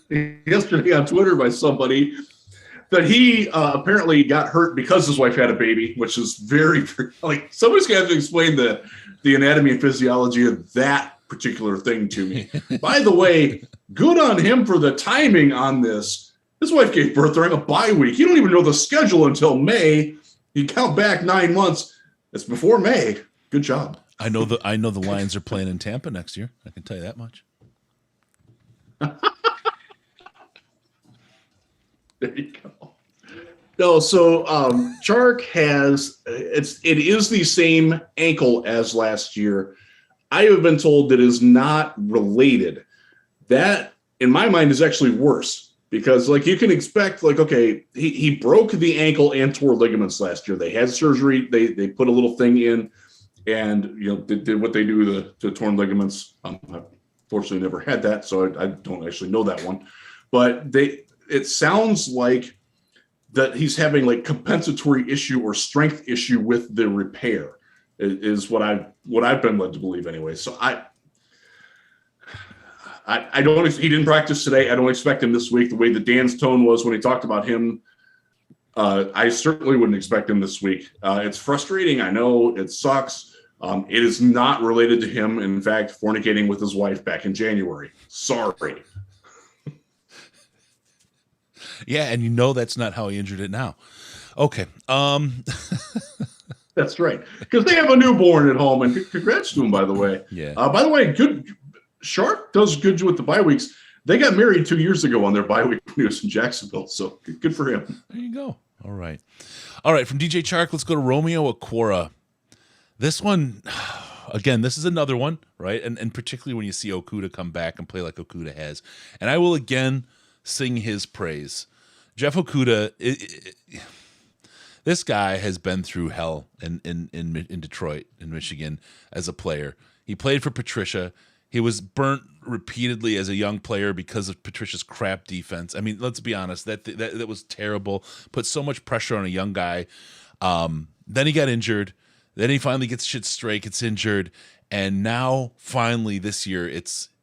[SPEAKER 2] on Twitter by somebody that he apparently got hurt because his wife had a baby, which is very, very like somebody's going to have to explain the anatomy and physiology of that particular thing to me. By the way, good on him for the timing on this. His wife gave birth during a bye week. You don't even know the schedule until May. You count back 9 months. It's before May. Good job.
[SPEAKER 1] I know the Lions are playing in Tampa next year. I can tell you that much.
[SPEAKER 2] There you go. No, so Chark it is the same ankle as last year. I have been told that is not related. That, in my mind, is actually worse because, like, you can expect, like, okay, he broke the ankle and tore ligaments last year. They had surgery. They put a little thing in, and did what they do to torn ligaments. I fortunately never had that, so I don't actually know that one. But it sounds like that he's having like compensatory issue or strength issue with the repair is what I've been led to believe anyway. So I don't. He didn't practice today. I don't expect him this week. The way that Dan's tone was when he talked about him, I certainly wouldn't expect him this week. It's frustrating. I know it sucks. It is not related to him. In fact, fornicating with his wife back in January. Sorry.
[SPEAKER 1] Yeah, and that's not how he injured it now. Okay.
[SPEAKER 2] That's right. Because they have a newborn at home, and congrats to him, by the way.
[SPEAKER 1] Yeah.
[SPEAKER 2] By the way, good. Shark does good with the bye weeks. They got married 2 years ago on their bye week when he was in Jacksonville, so good for him.
[SPEAKER 1] There you go. All right. From DJ Chark, let's go to Romeo Okwara. This one, again, this is another one, right? And particularly when you see Okuda come back and play like Okuda has. And I will again sing his praise. Jeff Okuda, this guy has been through hell in Detroit, in Michigan, as a player. He played for Patricia. He was burnt repeatedly as a young player because of Patricia's crap defense. I mean, let's be honest, that was terrible. Put so much pressure on a young guy. Then he got injured. Then he finally gets shit straight, gets injured, and now finally this year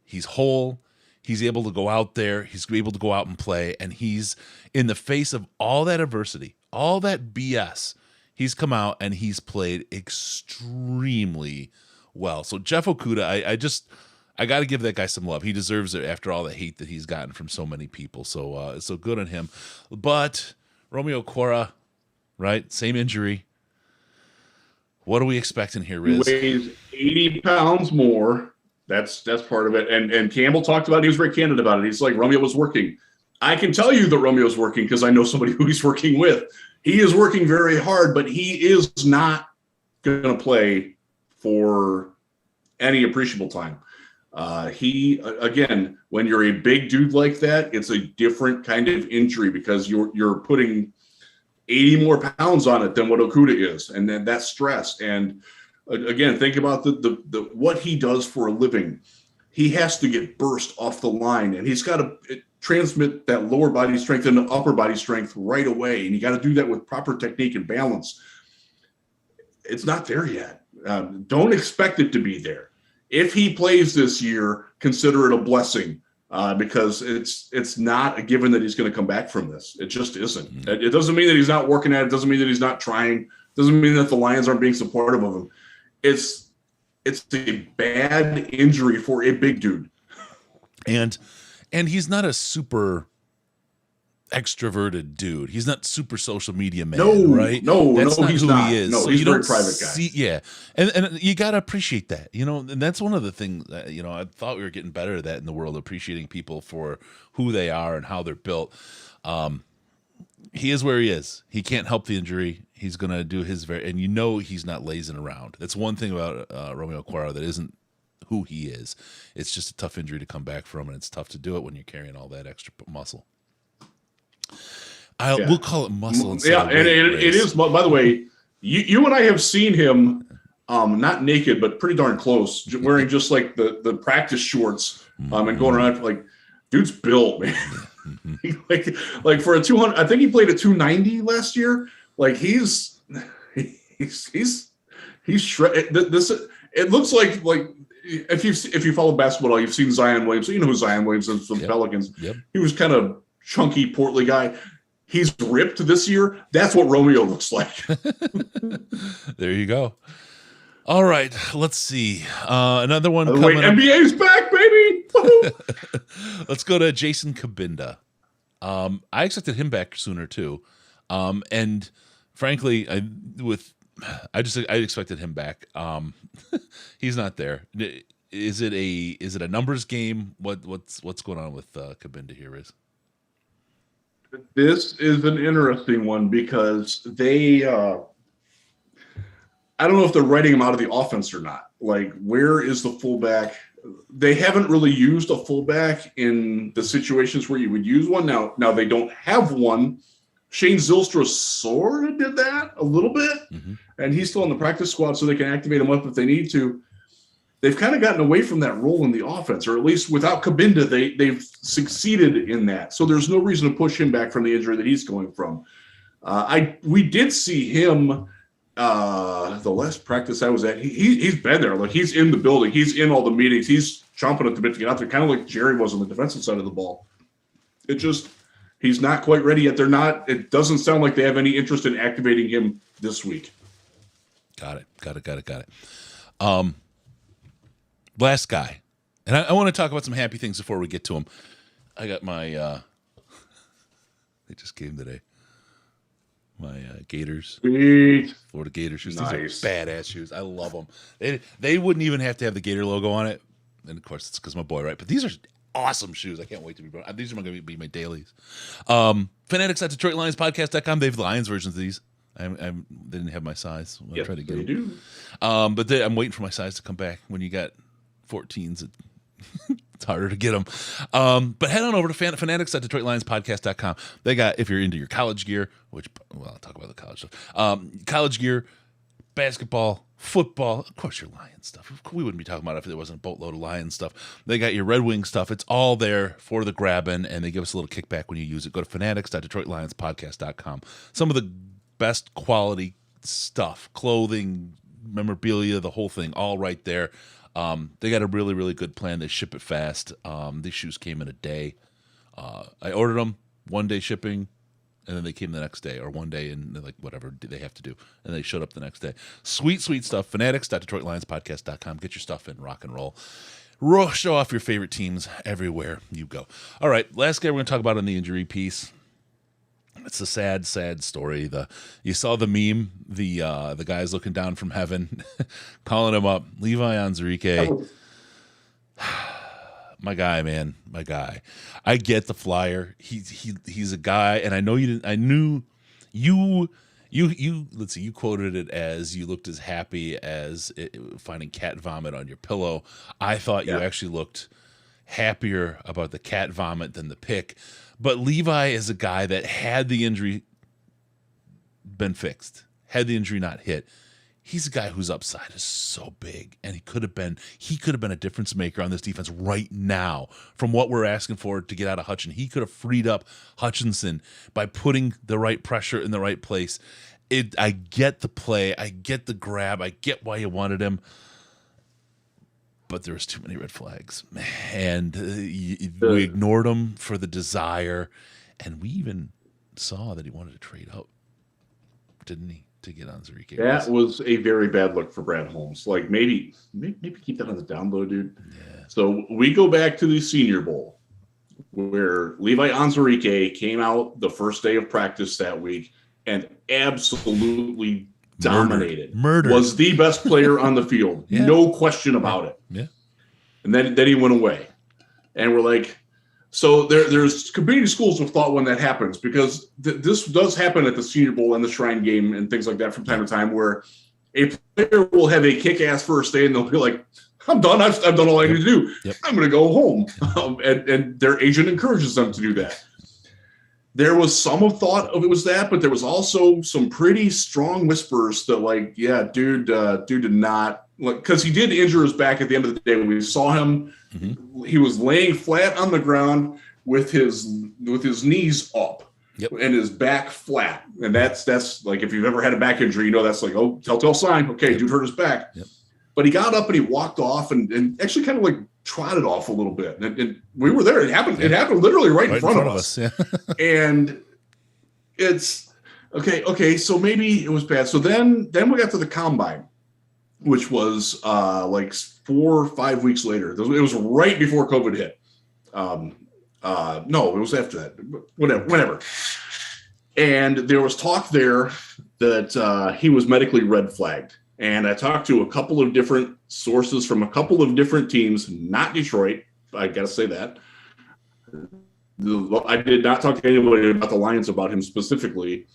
[SPEAKER 1] he's whole. He's able to go out there. He's able to go out and play, and he's in the face of all that adversity, all that BS. He's come out and he's played extremely well. So Jeff Okuda, I got to give that guy some love. He deserves it after all the hate that he's gotten from so many people. So good on him. But Romeo Okwara, right? Same injury. What are we expecting here,
[SPEAKER 2] He
[SPEAKER 1] Riz?
[SPEAKER 2] weighs 80 pounds more. That's part of it. And Campbell talked about it. He was very candid about it. He's like, Romeo was working. I can tell you that Romeo's working because I know somebody who he's working with. He is working very hard, but he is not going to play for any appreciable time. Again, when you're a big dude like that, it's a different kind of injury because you're putting 80 more pounds on it than what Okuda is, and then that's stress. And again, think about the what he does for a living. He has to get burst off the line, and he's got to transmit that lower body strength into upper body strength right away, and you got to do that with proper technique and balance. It's not there yet. Don't expect it to be there. If he plays this year, consider it a blessing. Because it's not a given that he's going to come back from this. It just isn't. It doesn't mean that he's not working at it. It doesn't mean that he's not trying. It doesn't mean that the Lions aren't being supportive of him. It's a bad injury for a big dude.
[SPEAKER 1] And he's not a super extroverted dude. He's not super social media man, right? That's not
[SPEAKER 2] he's
[SPEAKER 1] who
[SPEAKER 2] not.
[SPEAKER 1] he is.
[SPEAKER 2] No,
[SPEAKER 1] so
[SPEAKER 2] he's
[SPEAKER 1] you
[SPEAKER 2] a very
[SPEAKER 1] don't
[SPEAKER 2] private guy.
[SPEAKER 1] Yeah, and you got to appreciate that, and that's one of the things that, I thought we were getting better at that in the world, appreciating people for who they are and how they're built. He is where he is. He can't help the injury. He's going to do his and he's not lazing around. That's one thing about Romeo Okwara that isn't who he is. It's just a tough injury to come back from, and it's tough to do it when you're carrying all that extra muscle. We'll call it muscle.
[SPEAKER 2] And it is. By the way, you and I have seen him, not naked, but pretty darn close, wearing just like the practice shorts, and going around like, dude's built, man. like for a 200, I think he played a 290 last year. Like he's shredded. It looks like if you follow basketball, you've seen Zion Williamson. You know who Zion Williamson is from the Pelicans.
[SPEAKER 1] Yep.
[SPEAKER 2] He was kind of chunky, portly guy. He's ripped this year. That's what Romeo looks like.
[SPEAKER 1] There you go. All right, let's see. Another one.
[SPEAKER 2] Wait, NBA's back, baby.
[SPEAKER 1] Let's go to Jason Kabinda. I expected him back sooner too, and frankly, I expected him back. He's not there. Is it a numbers game? What's going on with Kabinda here? Is
[SPEAKER 2] this is an interesting one because they I don't know if they're writing him out of the offense or not. Like, where is the fullback? They haven't really used a fullback in the situations where you would use one. Now they don't have one. Shane Zylstra sort of did that a little bit, and he's still on the practice squad, so they can activate him up if they need to. They've kind of gotten away from that role in the offense, or at least without Kabinda, they've succeeded in that. So there's no reason to push him back from the injury that he's going from. We did see him the last practice I was at. He's been there. Like, he's in the building. He's in all the meetings. He's chomping at the bit to get out there, kind of like Jerry was on the defensive side of the ball. He's not quite ready yet. It doesn't sound like they have any interest in activating him this week.
[SPEAKER 1] Got it. Last guy. And I want to talk about some happy things before we get to him. I got my they just came today. My Gators.
[SPEAKER 2] Sweet.
[SPEAKER 1] Florida Gator shoes.
[SPEAKER 2] Nice.
[SPEAKER 1] These are badass shoes. I love them. They wouldn't even have to have the Gator logo on it. And of course, it's because my boy, right? But these are awesome shoes. I can't wait to be brought. These are going to be my dailies. Fanatics at DetroitLionsPodcast.com. They have the Lions versions of these. They didn't have my size. I tried to get them. But I'm waiting for my size to come back. When you got 14s, it's harder to get them. But head on over to Fanatics at DetroitLionsPodcast.com. They got, if you're into your college gear, I'll talk about the college stuff. College gear, basketball, football, of course your Lions stuff. We wouldn't be talking about it if there wasn't a boatload of Lions stuff. They got your Red Wing stuff. It's all there for the grabbing, and they give us a little kickback when you use it. Go to fanatics.detroitlionspodcast.com. Some of the best quality stuff, clothing, memorabilia, the whole thing, all right there. They got a really, really good plan. They ship it fast. These shoes came in a day. I ordered them, 1 day shipping, and then they came the next day, or 1 day, and like whatever they have to do, and they showed up the next day. Sweet, sweet stuff. Fanatics.detroitlionspodcast.com. Get your stuff in, rock and roll. Show off your favorite teams everywhere you go. All right, last guy we're going to talk about on the injury piece. It's a sad, sad story. You saw the meme, the guys looking down from heaven, calling him up, Levi Onwuzurike. My guy, man, my guy. I get the flyer. He's a guy, and I know you didn't. I knew you. Let's see. You quoted it as you looked as happy as finding cat vomit on your pillow. I thought you actually looked happier about the cat vomit than the pick. But Levi is a guy that had the injury been fixed, had the injury not hit, he's a guy whose upside is so big, and he could have been a difference maker on this defense right now from what we're asking for to get out of Hutchin. He could have freed up Hutchinson by putting the right pressure in the right place. I get the play, I get the grab, I get why you wanted him, but there was too many red flags, and we ignored him for the desire, and we even saw that he wanted to trade up, didn't he, to get on Onwuzurike?
[SPEAKER 2] That was a very bad look for Brad Holmes. Like maybe keep that on the down low, dude.
[SPEAKER 1] Yeah.
[SPEAKER 2] So we go back to the Senior Bowl, where Levi Onwuzurike came out the first day of practice that week and absolutely dominated.
[SPEAKER 1] Murdered.
[SPEAKER 2] Was the best player on the field.
[SPEAKER 1] Yeah.
[SPEAKER 2] No question about it.
[SPEAKER 1] Yeah.
[SPEAKER 2] And then he went away. And we're like, so there's competing schools of thought when that happens, because this does happen at the Senior Bowl and the Shrine Game and things like that from time to time, where a player will have a kick-ass first day and they'll be like, I'm done. I've done all I need to do.
[SPEAKER 1] Yep.
[SPEAKER 2] I'm going to go home. And their agent encourages them to do that. There was some of thought of it was that, but there was also some pretty strong whispers that, like, yeah, dude did not, like, because he did injure his back at the end of the day. We saw him. Mm-hmm. He was laying flat on the ground with his knees up. Yep. And his back flat. And that's like, if you've ever had a back injury, you know that's like, oh, telltale sign. Okay, dude hurt his back. Yep. But he got up and he walked off and actually kind of like trotted off a little bit. And we were there. It happened. Yeah. It happened literally right in front of us. Yeah. And it's okay. So maybe it was bad. So then we got to the combine, which was like 4 or 5 weeks later. It was right before COVID hit. No, it was after that. Whatever. And there was talk there that he was medically red flagged. And I talked to a couple of different sources from a couple of different teams, not Detroit. I got to say that. I did not talk to anybody about the Lions about him specifically.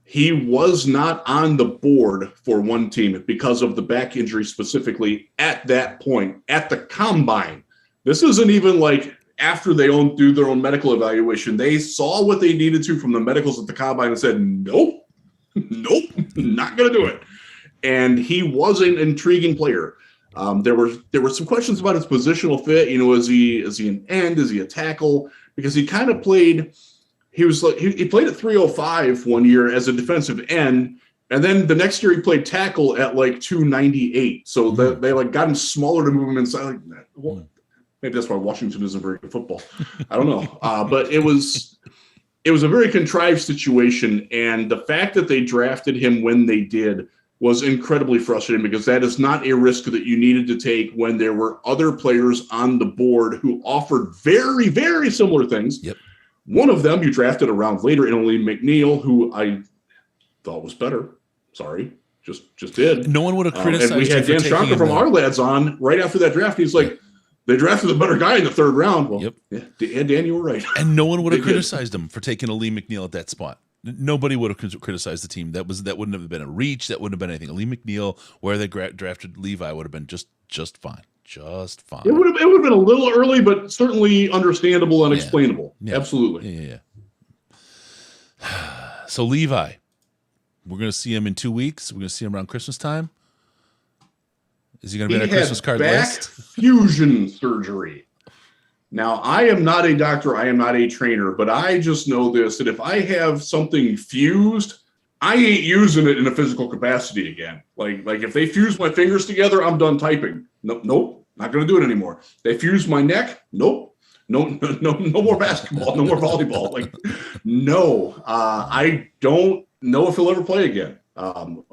[SPEAKER 2] He was not on the board for one team because of the back injury specifically at that point, at the combine. This isn't even like after they do their own medical evaluation. They saw what they needed to from the medicals at the combine and said, nope, not going to do it. And he was an intriguing player. There were some questions about his positional fit. You know, is he an end? Is he a tackle? Because he kind of played. He was like he played at 305 one year as a defensive end, and then the next year he played tackle at like 298. So they like got him smaller to move him inside. Like, well, maybe that's why Washington isn't very good at football. I don't know. But it was a very contrived situation, and the fact that they drafted him when they did was incredibly frustrating, because that is not a risk that you needed to take when there were other players on the board who offered very, very similar things. Yep. One of them you drafted a round later in Lee McNeil, who I thought was better. Sorry, just did.
[SPEAKER 1] No one would have criticized.
[SPEAKER 2] And we had Dan Schonker from our lads on right after that draft. He's like, they drafted a better guy in the third round. Well, yeah, Dan, you were right.
[SPEAKER 1] And no one would have criticized him for taking a Lee McNeil at that spot. Nobody would have criticized the team. That wouldn't have been a reach. That wouldn't have been anything. Lee McNeil, where they drafted Levi, would have been just fine. Just fine.
[SPEAKER 2] It would have been a little early, but certainly understandable and explainable. Yeah. Absolutely.
[SPEAKER 1] Yeah. So Levi, we're going to see him in 2 weeks. We're going to see him around Christmas time. Is he going to be on our Christmas card list?
[SPEAKER 2] Fusion surgery. Now, I am not a doctor, I am not a trainer, but I just know this, that if I have something fused, I ain't using it in a physical capacity again. Like if they fuse my fingers together, I'm done typing. Nope, not going to do it anymore. They fuse my neck? Nope. No more basketball, no more volleyball. Like, no, I don't know if he'll ever play again. I'm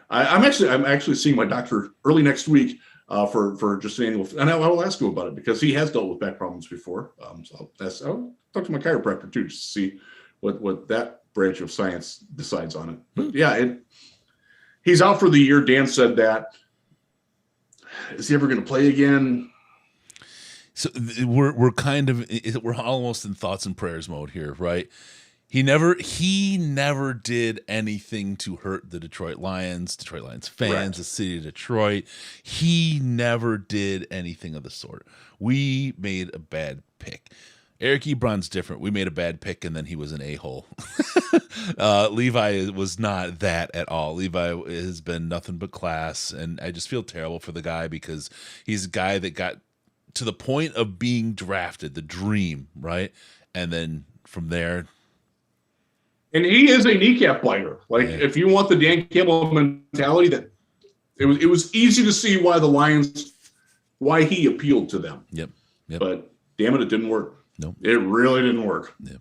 [SPEAKER 2] actually seeing my doctor early next week. For just an annual, and I will ask him about it because he has dealt with back problems before. So I'll talk to my chiropractor too, just to see what that branch of science decides on it. But yeah, he's out for the year. Dan said that. Is he ever going to play again?
[SPEAKER 1] So we're almost in thoughts and prayers mode here, right? He never did anything to hurt the Detroit Lions fans,
[SPEAKER 2] Correct.
[SPEAKER 1] the city of Detroit. He never did anything of the sort. We made a bad pick. Eric Ebron's different. We made a bad pick, and then he was an a-hole. Levi was not that at all. Levi has been nothing but class, and I just feel terrible for the guy because he's a guy that got to the point of being drafted, the dream, right? And then from there...
[SPEAKER 2] And he is a kneecap biter. Like, if you want the Dan Campbell mentality, that it was easy to see why he appealed to them.
[SPEAKER 1] Yep.
[SPEAKER 2] But damn it didn't work.
[SPEAKER 1] Nope.
[SPEAKER 2] It really didn't work.
[SPEAKER 1] Yep.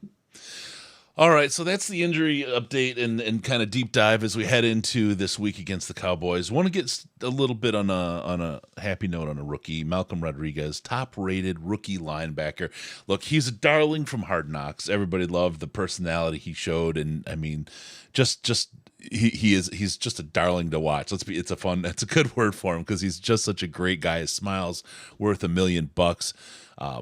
[SPEAKER 1] All right, so that's the injury update and kind of deep dive as we head into this week against the Cowboys. Want to get a little bit on a happy note on a rookie, Malcolm Rodriguez, top-rated rookie linebacker. Look, he's a darling from Hard Knocks. Everybody loved the personality he showed, and I mean, he's just a darling to watch. It's a good word for him because he's just such a great guy. His smile's worth $1 million.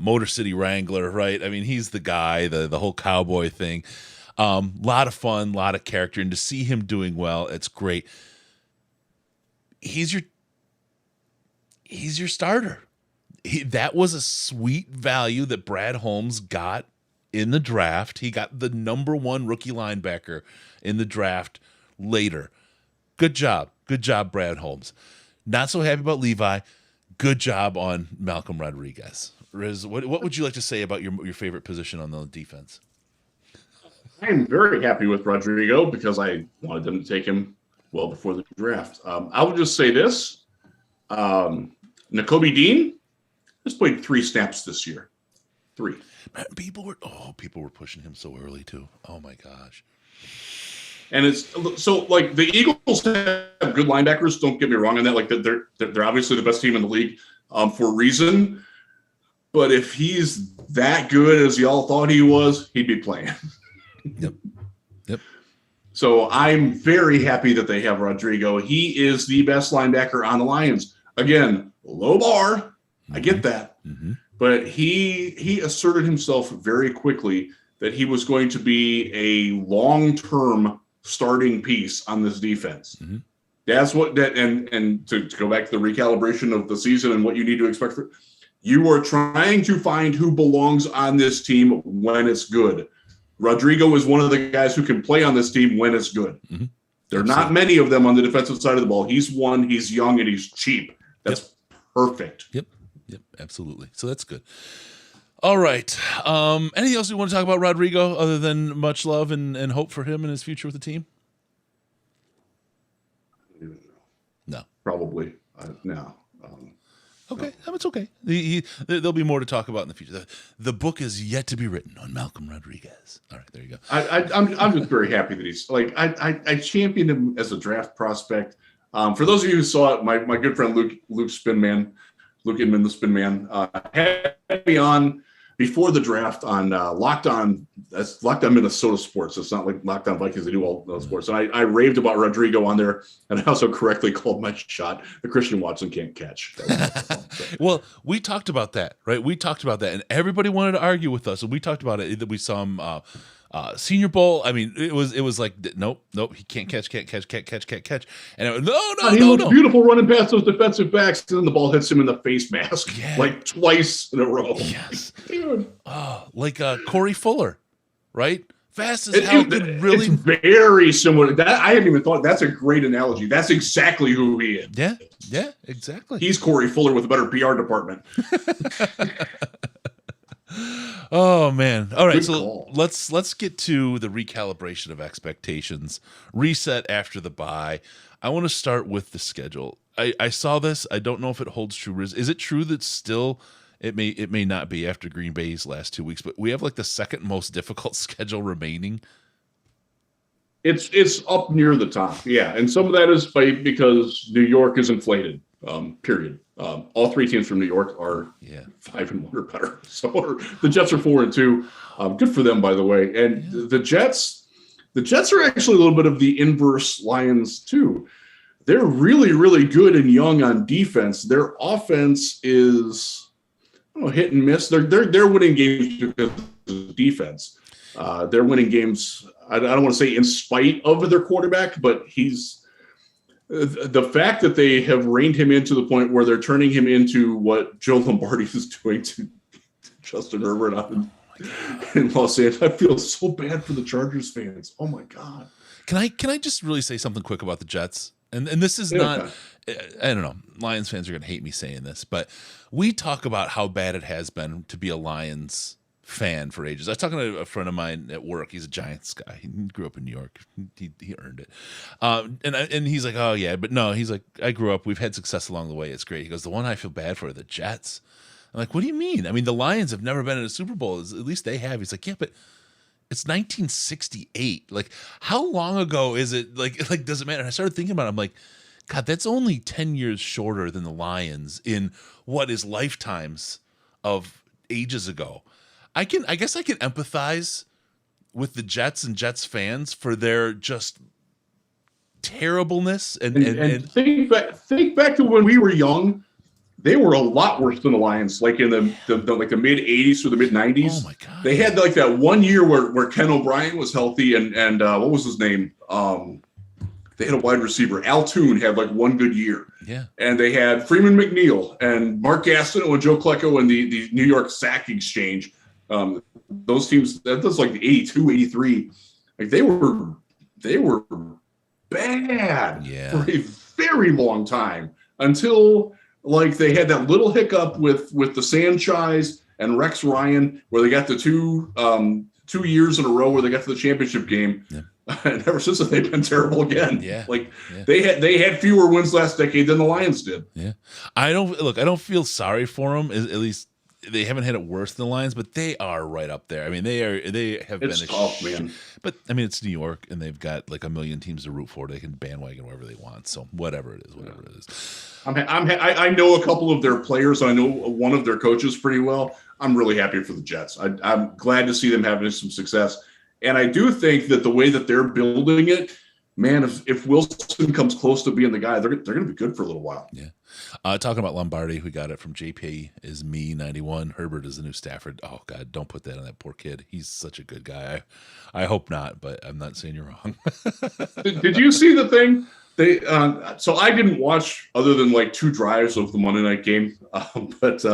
[SPEAKER 1] Motor City Wrangler, right? I mean, he's the guy, the whole cowboy thing. Lot of fun, lot of character, and to see him doing well, it's great. He's your starter. That was a sweet value that Brad Holmes got in the draft. He got the number 1 rookie linebacker in the draft later. Good job, Brad Holmes. Not so happy about Levi. Good job on Malcolm Rodriguez. Riz, what would you like to say about your favorite position on the defense?
[SPEAKER 2] I am very happy with Rodrigo because I wanted them to take him well before the draft. I will just say this. Nakobe Dean has played 3 snaps this year. 3.
[SPEAKER 1] Man, people were pushing him so early too. Oh my gosh.
[SPEAKER 2] And it's so like the Eagles have good linebackers. Don't get me wrong on that. Like they're obviously the best team in the league for a reason. But if he's that good as y'all thought he was, he'd be playing.
[SPEAKER 1] Yep.
[SPEAKER 2] So I'm very happy that they have Rodrigo. He is the best linebacker on the Lions. Again, low bar. Mm-hmm. I get that. Mm-hmm. But he asserted himself very quickly that he was going to be a long-term starting piece on this defense. Mm-hmm. That's what that and to go back to the recalibration of the season and what you need to expect for you are trying to find who belongs on this team when it's good. Rodrigo is one of the guys who can play on this team when it's good. Mm-hmm. There are not many of them on the defensive side of the ball. He's one, he's young, and he's cheap. That's perfect.
[SPEAKER 1] Yep, absolutely. So that's good. All right. Anything else you want to talk about Rodrigo other than much love and hope for him and his future with the team? No.
[SPEAKER 2] Probably. No.
[SPEAKER 1] Okay, it's okay. There'll be more to talk about in the future. The book is yet to be written on Malcolm Rodriguez. All right, there you go.
[SPEAKER 2] I'm just very happy that he's like I championed him as a draft prospect. For those of you who saw it, my good friend Luke Inman, the Spin Man, had me on before the draft on Locked On. That's Locked On Minnesota Sports. It's not like Locked On Vikings. They do all those sports. And I raved about Rodrigo on there, and I also correctly called my shot the Christian Watson can't catch.
[SPEAKER 1] Well, we talked about that, right? We talked about that, and everybody wanted to argue with us. And we talked about it. That we saw him Senior Bowl. I mean, it was like nope, he can't catch. And it was, no.
[SPEAKER 2] Looks beautiful running past those defensive backs, and then the ball hits him in the face mask like twice in a row.
[SPEAKER 1] Yes, dude. Oh, like Corey Fuller, right? Fast as hell. Really,
[SPEAKER 2] it's very similar. That I hadn't even thought. That's a great analogy. That's exactly who he is.
[SPEAKER 1] Yeah, exactly.
[SPEAKER 2] He's Corey Fuller with a better PR department.
[SPEAKER 1] Oh man! All right,
[SPEAKER 2] Good
[SPEAKER 1] so
[SPEAKER 2] call.
[SPEAKER 1] let's get to the recalibration of expectations, reset after the bye. I want to start with the schedule. I saw this. I don't know if it holds true. Is it true that still it may not be after Green Bay's last 2 weeks, but we have like the second most difficult schedule remaining?
[SPEAKER 2] It's up near the top, yeah, and some of that is because New York is inflated. Period. All three teams from New York are 5-1 or better. So the Jets are 4-2. Good for them, by the way. And the Jets are actually a little bit of the inverse Lions too. They're really, really good and young on defense. Their offense is, I don't know, hit and miss. They're winning games because of defense. They're winning games. I don't want to say in spite of their quarterback, but the fact that they have reined him in to the point where they're turning him into what Joe Lombardi is doing to Justin Herbert in Los Angeles. I feel so bad for the Chargers fans. Oh my God.
[SPEAKER 1] Can I just really say something quick about the Jets? And this is not, I don't know, Lions fans are going to hate me saying this, but we talk about how bad it has been to be a Lions fan for ages. I was talking to a friend of mine at work. He's a Giants guy. He grew up in New York. He earned it. And he's like, oh yeah, but no, he's like, I grew up. We've had success along the way. It's great. He goes, the one I feel bad for are the Jets. I'm like, what do you mean? I mean, the Lions have never been in a Super Bowl. At least they have. He's like, yeah, but it's 1968. Like, how long ago is it? Like, does it matter? And I started thinking about it. I'm like, God, that's only 10 years shorter than the Lions in what is lifetimes of ages ago. I guess I can empathize with the Jets and Jets fans for their just terribleness and
[SPEAKER 2] think back to when we were young. They were a lot worse than the Lions, like in the mid '80s or the mid '90s.
[SPEAKER 1] Oh my God!
[SPEAKER 2] They had like that one year where Ken O'Brien was healthy, and what was his name? They had a wide receiver. Al Toon had like one good year.
[SPEAKER 1] Yeah. And
[SPEAKER 2] they had Freeman McNeil and Mark Gaston and Joe Klecko and the New York Sack Exchange. Those teams, that was like the 82, 83. Like they were bad for a very long time until like they had that little hiccup with the Sanchez and Rex Ryan, where they got the 2 years in a row where they got to the championship game. Yeah. And ever since then, they've been terrible again.
[SPEAKER 1] Yeah.
[SPEAKER 2] They had fewer wins last decade than the Lions did.
[SPEAKER 1] Yeah. I don't feel sorry for them. At least they haven't had it worse than the Lions, but they are right up there. I mean, they have been
[SPEAKER 2] tough, man.
[SPEAKER 1] But I mean, it's New York, and they've got like a million teams to root for. They can bandwagon wherever they want. So whatever it is.
[SPEAKER 2] I know a couple of their players. I know one of their coaches pretty well. I'm really happy for the Jets. I'm glad to see them having some success. And I do think that the way that they're building it, man, if Wilson comes close to being the guy, they're going to be good for a little while.
[SPEAKER 1] Yeah. Talking about Lombardi, we got it from JP is me 91. Herbert is the new Stafford. Oh God, don't put that on that poor kid. He's such a good guy. I hope not, but I'm not saying you're wrong.
[SPEAKER 2] Did you see the thing? So I didn't watch other than like 2 drives of the Monday night game, but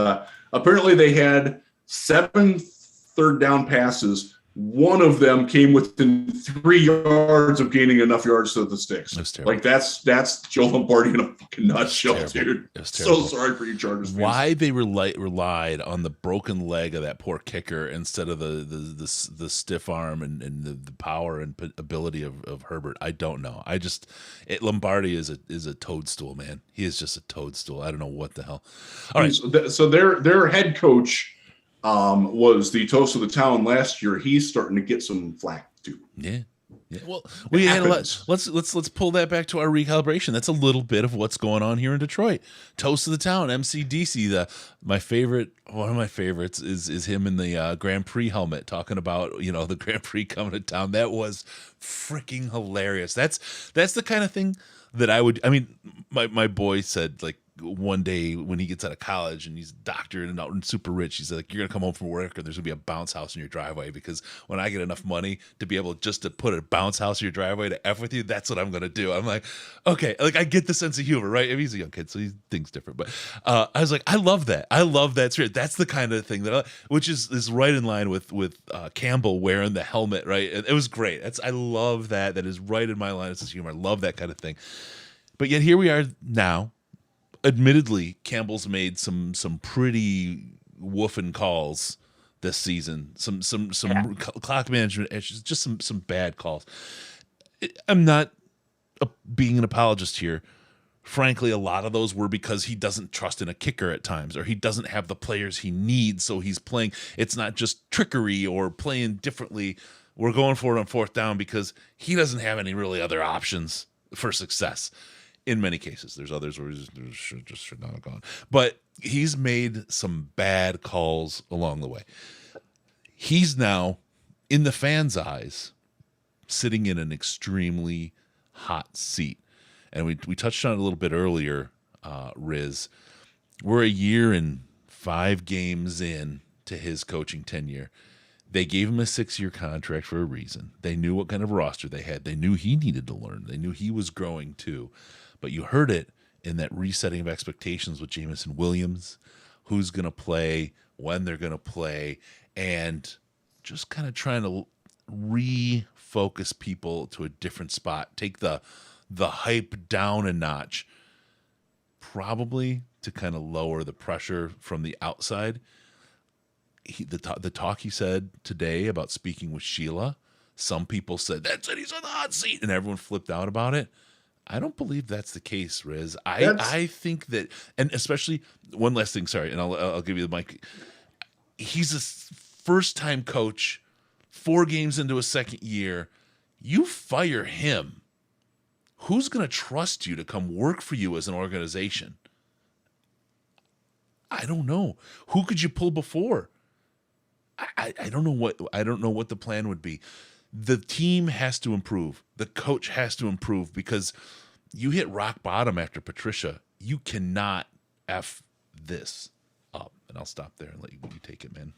[SPEAKER 2] apparently they had 7 third down passes. One of them came within 3 yards of gaining enough yards to the sticks. Like that's Joe Lombardi in a fucking nutshell, dude. So sorry for you Chargers fans.
[SPEAKER 1] Why they relied on the broken leg of that poor kicker instead of the stiff arm and the power and ability of Herbert, I don't know. Lombardi is a toadstool, man. He is just a toadstool. I don't know what the hell. All right.
[SPEAKER 2] So their head coach was the toast of the town last year. He's starting to get some flack too.
[SPEAKER 1] Yeah. Well, we had let's pull that back to our recalibration. That's a little bit of what's going on here in Detroit. Toast of the town, MCDC. One of my favorites is him in the Grand Prix helmet talking about the Grand Prix coming to town. That was freaking hilarious. That's the kind of thing that I would. I mean, my boy said like, one day when he gets out of college and he's a doctor and out and super rich, he's like, you're gonna come home from work and there's gonna be a bounce house in your driveway, because when I get enough money to be able just to put a bounce house in your driveway to F with you, that's what I'm gonna do. I'm like, okay, like I get the sense of humor, right? I mean, he's a young kid, so he thinks different, but I was like, I love that spirit. That's the kind of thing that which is right in line with Campbell wearing the helmet, right? It was great. I love that is right in my line of humor. I love that kind of thing. But yet here we are now. Admittedly, Campbell's made some pretty woofing calls this season. Some clock management issues, just some bad calls. I'm not being an apologist here. Frankly, a lot of those were because he doesn't trust in a kicker at times, or he doesn't have the players he needs, so he's playing. It's not just trickery or playing differently. We're going for it on 4th down because he doesn't have any really other options for success. in many cases. There's others where he should not have gone. But he's made some bad calls along the way. He's now, in the fans' eyes, sitting in an extremely hot seat. And we touched on it a little bit earlier, Riz. We're a year and 5 games in to his coaching tenure. They gave him a 6-year contract for a reason. They knew what kind of roster they had. They knew he needed to learn. They knew he was growing too. But you heard it in that resetting of expectations with Jameson Williams, who's going to play, when they're going to play, and just kind of trying to refocus people to a different spot. Take the hype down a notch, probably to kind of lower the pressure from the outside. The talk he said today about speaking with Sheila, some people said, that's it, he's on the hot seat, and everyone flipped out about it. I don't believe that's the case, Riz. I think that, and especially, one last thing, sorry, and I'll give you the mic. He's a first-time coach, 4 games into a second year. You fire him. Who's going to trust you to come work for you as an organization? I don't know. Who could you pull before? I don't know what the plan would be. The team has to improve. The coach has to improve, because you hit rock bottom after Patricia. You cannot F this up. And I'll stop there and let you take it, man.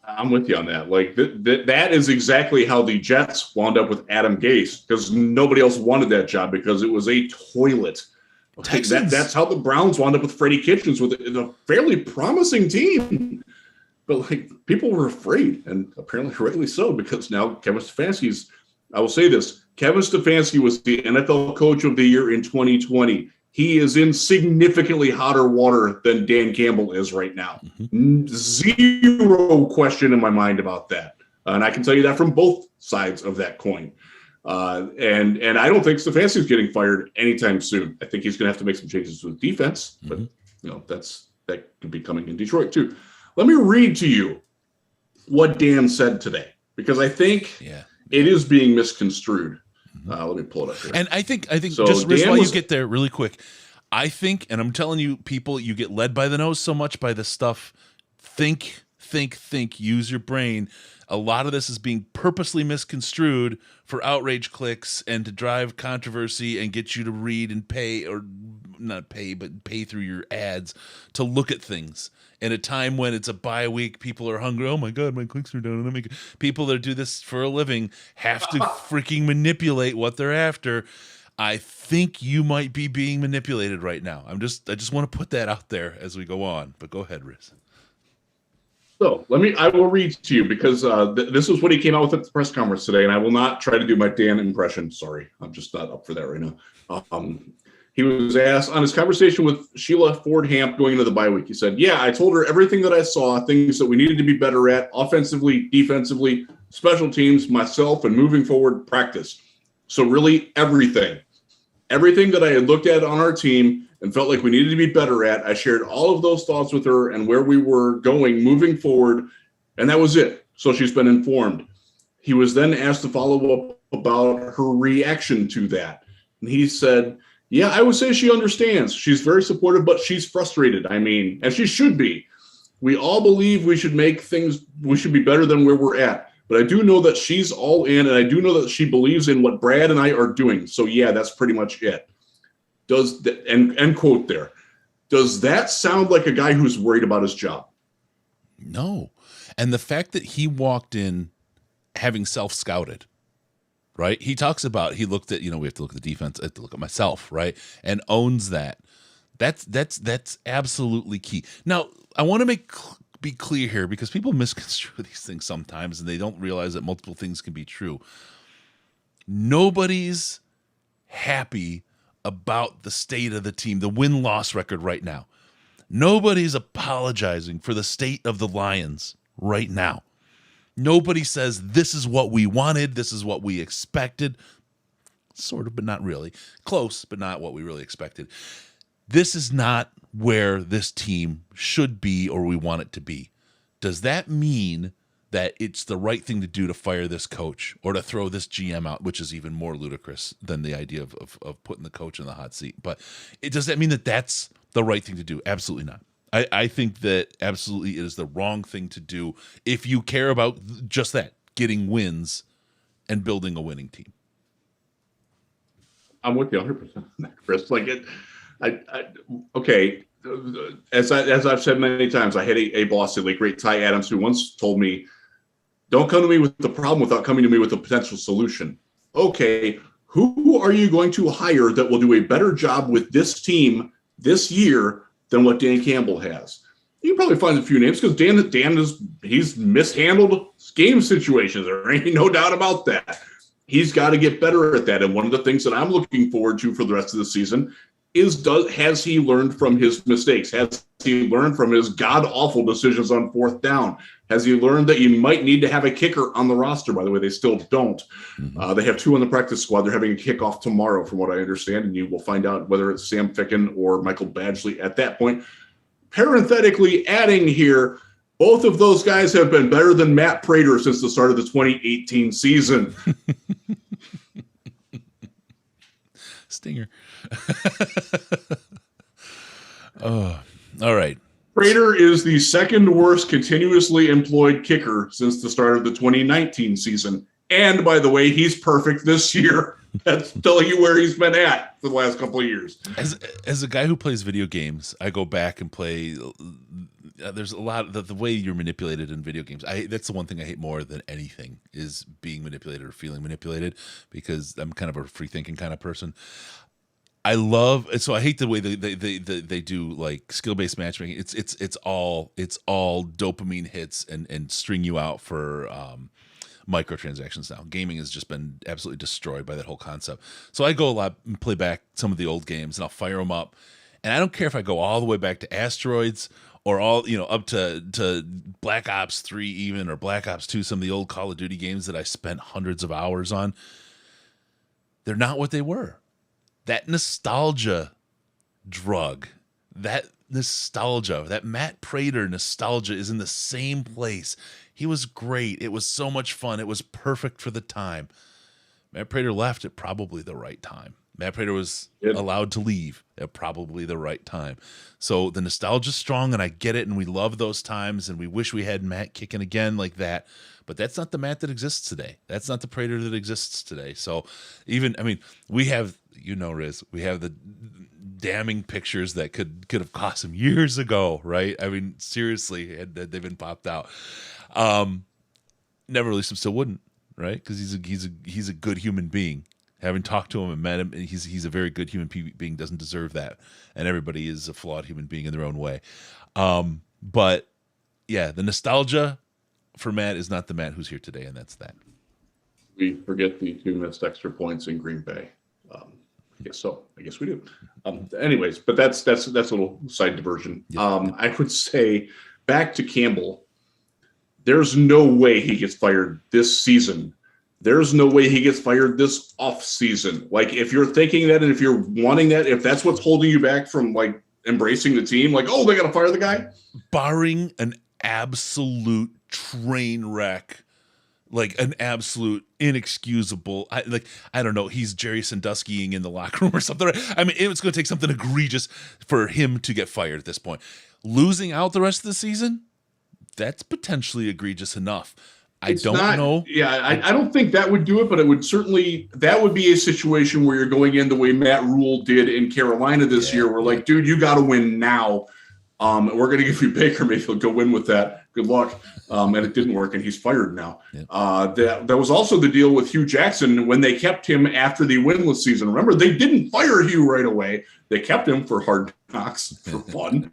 [SPEAKER 2] I'm with you on that. Like that is exactly how the Jets wound up with Adam Gase, because nobody else wanted that job because it was a toilet. That's how the Browns wound up with Freddie Kitchens, with a fairly promising team. But like, people were afraid, and apparently rightly so, because now Kevin Stefanski's, I will say this, Kevin Stefanski was the NFL Coach of the Year in 2020. He is in significantly hotter water than Dan Campbell is right now. Mm-hmm. Zero question in my mind about that. And I can tell you that from both sides of that coin. And I don't think Stefanski's getting fired anytime soon. I think he's going to have to make some changes to the defense, but that could be coming in Detroit too. Let me read to you what Dan said today, because I think it is being misconstrued. Let me pull it up here.
[SPEAKER 1] And I think so, just while you get there really quick, I think, and I'm telling you, people, you get led by the nose so much by this stuff. Think, use your brain. A lot of this is being purposely misconstrued for outrage clicks and to drive controversy and get you to read and pay, or not pay, but pay through your ads to look at things. In a time when it's a bye week, people are hungry. Oh my God, my clicks are down. People that do this for a living have to freaking manipulate what they're after. I think you might be being manipulated right now. I just want to put that out there as we go on. But go ahead, Riz.
[SPEAKER 2] So I will read to you, because this is what he came out with at the press conference today, and I will not try to do my Dan impression. Sorry, I'm just not up for that right now. He was asked on his conversation with Sheila Ford-Hamp going into the bye week. He said, I told her everything that I saw, things that we needed to be better at, offensively, defensively, special teams, myself, and moving forward, practice. So really everything that I had looked at on our team and felt like we needed to be better at, I shared all of those thoughts with her and where we were going moving forward, and that was it. So she's been informed. He was then asked to follow up about her reaction to that. And he said, I would say she understands. She's very supportive, but she's frustrated. I mean, and she should be. We all believe we should be better than where we're at. But I do know that she's all in, and I do know that she believes in what Brad and I are doing. So that's pretty much it. End quote there. Does that sound like a guy who's worried about his job?
[SPEAKER 1] No. And the fact that he walked in having self-scouted, right? He talks about, he looked at, we have to look at the defense, I have to look at myself, right? And owns that. That's absolutely key. Now, I want to be clear here, because people misconstrue these things sometimes and they don't realize that multiple things can be true. Nobody's happy about the state of the team, the win-loss record right now. Nobody's apologizing for the state of the Lions right now. Nobody says this is what we wanted, this is what we expected. Sort of, but not really. Close, but not what we really expected. This is not where this team should be or we want it to be. Does that mean that it's the right thing to do to fire this coach or to throw this GM out, which is even more ludicrous than the idea of putting the coach in the hot seat. But does that mean that that's the right thing to do? Absolutely not. I think that absolutely it is the wrong thing to do if you care about just that, getting wins and building a winning team.
[SPEAKER 2] I'm with you 100%, Chris. Like okay. As I've said many times, I had a boss, the late great Ty Adams, who once told me, "Don't come to me with the problem without coming to me with a potential solution." Okay, who are you going to hire that will do a better job with this team this year than what Dan Campbell has? You can probably find a few names because he's mishandled game situations. There ain't no doubt about that. He's got to get better at that. And one of the things that I'm looking forward to for the rest of the season is has he learned from his mistakes? Has he learned from his god-awful decisions on fourth down? Has he learned that you might need to have a kicker on the roster? By the way, they still don't.
[SPEAKER 1] Mm-hmm.
[SPEAKER 2] They have 2 on the practice squad. They're having a kickoff tomorrow, from what I understand, and you will find out whether it's Sam Ficken or Michael Badgley at that point. Parenthetically adding here, both of those guys have been better than Matt Prater since the start of the 2018 season.
[SPEAKER 1] Stinger. Oh, all right.
[SPEAKER 2] Prater is the second worst continuously employed kicker since the start of the 2019 season. And by the way, he's perfect this year. That's telling you where he's been at for the last couple of years.
[SPEAKER 1] As a guy who plays video games, I go back and play. There's a lot of the way you're manipulated in video games. That's the one thing I hate more than anything is being manipulated or feeling manipulated, because I'm kind of a free thinking kind of person. I hate the way they do like skill based matchmaking. It's all dopamine hits and string you out for microtransactions now. Gaming has just been absolutely destroyed by that whole concept. So I go a lot and play back some of the old games, and I'll fire them up. And I don't care if I go all the way back to Asteroids or up to Black Ops 3 even, or Black Ops 2, some of the old Call of Duty games that I spent hundreds of hours on. They're not what they were. That nostalgia drug, that Matt Prater nostalgia is in the same place. He was great. It was so much fun. It was perfect for the time. Matt Prater left at probably the right time. Matt Prater was allowed to leave at probably the right time. So the nostalgia's strong, and I get it, and we love those times, and we wish we had Matt kicking again like that. But that's not the Matt that exists today. That's not the Prater that exists today. So we have, Riz, we have the damning pictures that could have cost him years ago, right? I mean, seriously, they've been popped out. Never released him, still wouldn't, right? Because he's a good human being. Having talked to him and met him, he's a very good human being, doesn't deserve that. And everybody is a flawed human being in their own way. But yeah, the nostalgia for Matt is not the Matt who's here today, and that's that.
[SPEAKER 2] We forget the 2 missed extra points in Green Bay. I guess so. I guess we do. Anyways, but that's a little side diversion. Yep. I would say back to Campbell. There's no way he gets fired this season. There's no way he gets fired this off season. Like, if you're thinking that, and if you're wanting that, if that's what's holding you back from like embracing the team, like, oh, they got to fire the guy.
[SPEAKER 1] Barring an absolute train wreck, like an absolute inexcusable, I don't know, he's Jerry Sanduskying in the locker room or something. I mean, it's going to take something egregious for him to get fired at this point. Losing out the rest of the season, that's potentially egregious enough. I don't know.
[SPEAKER 2] Yeah, I don't think that would do it, but it would certainly, that would be a situation where you're going in the way Matt Rule did in Carolina this year. We're like, dude, you got to win now. And we're going to give you Baker Mayfield. Go win with that. Good luck. And it didn't work, and he's fired now. Yeah. That was also the deal with Hugh Jackson when they kept him after the winless season. Remember, they didn't fire Hugh right away. They kept him for hard knocks, for fun.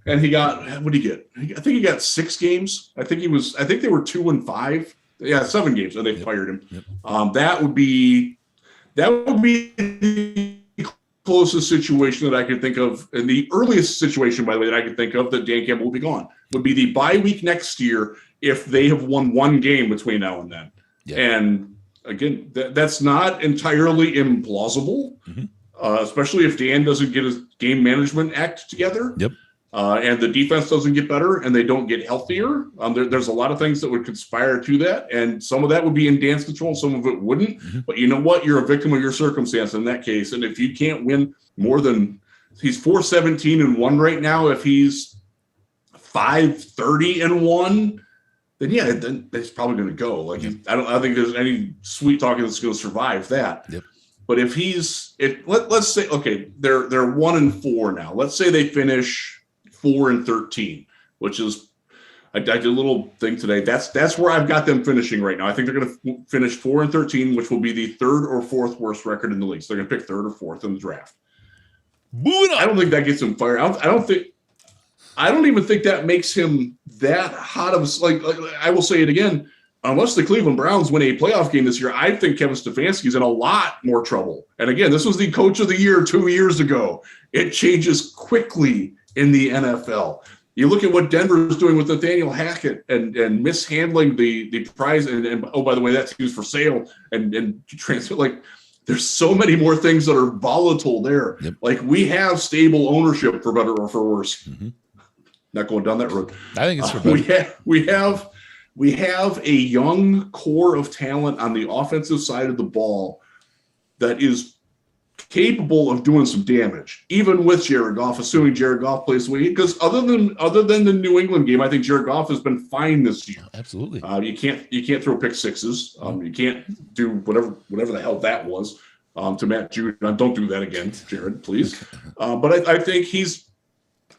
[SPEAKER 2] And he got, what did he get? I think he got 6 games. I think they were 2-5. Yeah, 7 games, and they fired him. Yep. That would be the closest situation that I could think of, and the earliest situation, by the way, that I could think of that Dan Campbell will be gone, would be the bye week next year if they have won 1 game between now and then. Yep. And again, that's not entirely implausible, especially if Dan doesn't get his game management act together.
[SPEAKER 1] Yep.
[SPEAKER 2] and the defense doesn't get better and they don't get healthier, there's a lot of things that would conspire to that. And some of that would be in Dan's control, some of it wouldn't. Mm-hmm. But you know what? You're a victim of your circumstance in that case. And if you can't win more than he's 4-17-1 right now, if he's 5-30-1, then yeah, then it's probably going to go. Like I don't think there's any sweet talking that's going to survive that. Yep. But if let's say, okay, they're 1-4 now. Let's say they finish 4-13, which is I did a little thing today. That's where I've got them finishing right now. I think they're going to finish 4-13, which will be the third or fourth worst record in the league. So they're going to pick third or fourth in the draft. I don't think that gets him fired. I don't even think that makes him that hot of like I will say it again. Unless the Cleveland Browns win a playoff game this year, I think Kevin Stefanski's in a lot more trouble. And again, this was the coach of the year 2 years ago. It changes quickly in the NFL. You look at what Denver's doing with Nathaniel Hackett and mishandling the prize. And oh, by the way, that team's for sale and transfer. Like, there's so many more things that are volatile there. Yep. Like, we have stable ownership for better or for worse. Mm-hmm. Not going down that road.
[SPEAKER 1] I think it's for better.
[SPEAKER 2] We have a young core of talent on the offensive side of the ball that is capable of doing some damage, even with Jared Goff, assuming Jared Goff plays the way. Because other than the New England game, I think Jared Goff has been fine this year.
[SPEAKER 1] Absolutely.
[SPEAKER 2] You can't throw pick sixes. You can't do whatever the hell that was to Matt Judon. Don't do that again, Jared, please. But I think he's